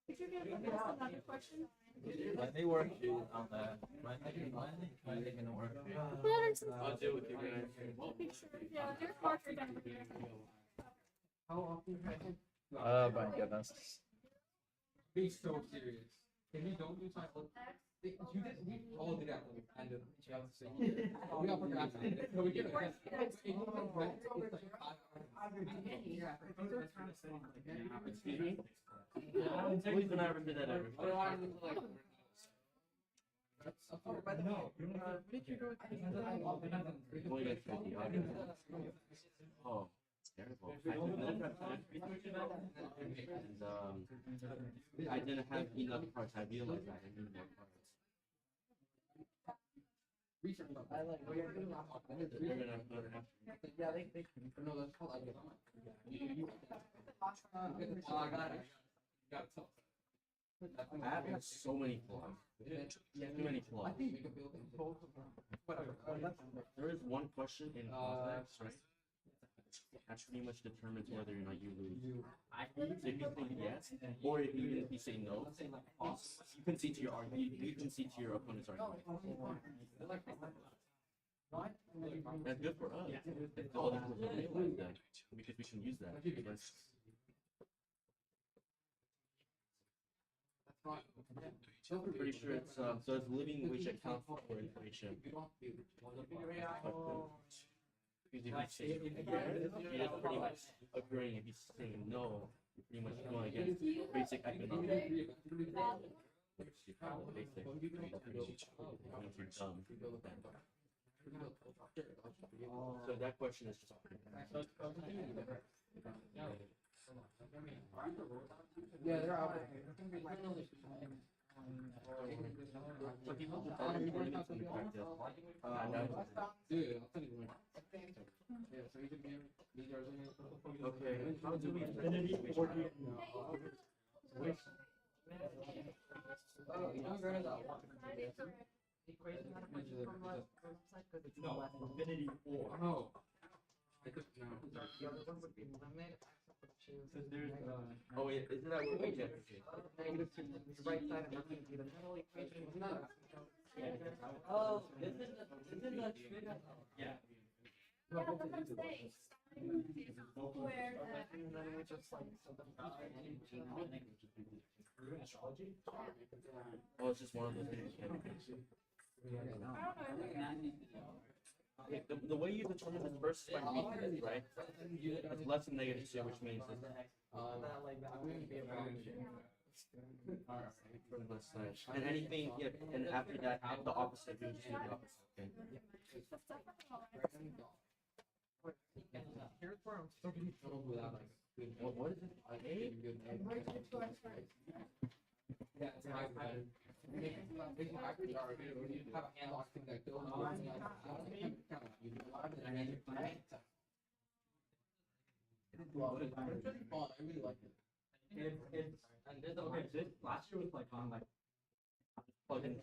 If you're gonna ask another question, Let me work on that. When they can work. I'll deal with you guys. make sure, yeah, there's marker down here. Oh my goodness. Be so serious. If you don't do time, you did. We all did that. And we all procrastinated. So we get it. Excuse me? Please don't ever do that ever. Oh, it's terrible. And I didn't have enough parts. I realized that I didn't have enough parts. Research. Yeah, they No, that's called. I got it. Got it. I have so many flaws. Too many flaws. There is one question in context, right? That pretty much determines whether or not you lose. So if you say yes, or even if you say no, you can see to your argument. You can see to your opponent's argument. That's good for us. It's all that we realize that because we can use that. I'm pretty sure it's so it's living wage accounts for inflation. Because if you say yes, you're pretty much agreeing. If you say no, you're pretty much going against basic economics. Basic. You're dumb. So that question is just. Yeah, they're out. So people who follow tournaments in practice, Dude, I'll tell you when. Yeah, so you can be. okay, how do we Infinity 40. No, infinity 4. Oh. I could no. Because there's oh wait, isn't that what we get? negative to the right side and nothing to the middle equation. Oh, isn't that Yeah. Yeah, that's what I'm saying. Where, And then we just like astrology. oh, it's just one of those things. I don't know. Okay, the way you determine this first is by weakness, right? It's less than negative 2, which means it's from the side. And anything, yeah, and after that, the opposite, you just do the opposite. Okay. Here's where I'm still getting What is it? Yeah, it's hybrid. Making hybrid are when you have an analog thing that goes on. It's really fun. I really like it. and there's okay, this last year was like on like Plug in.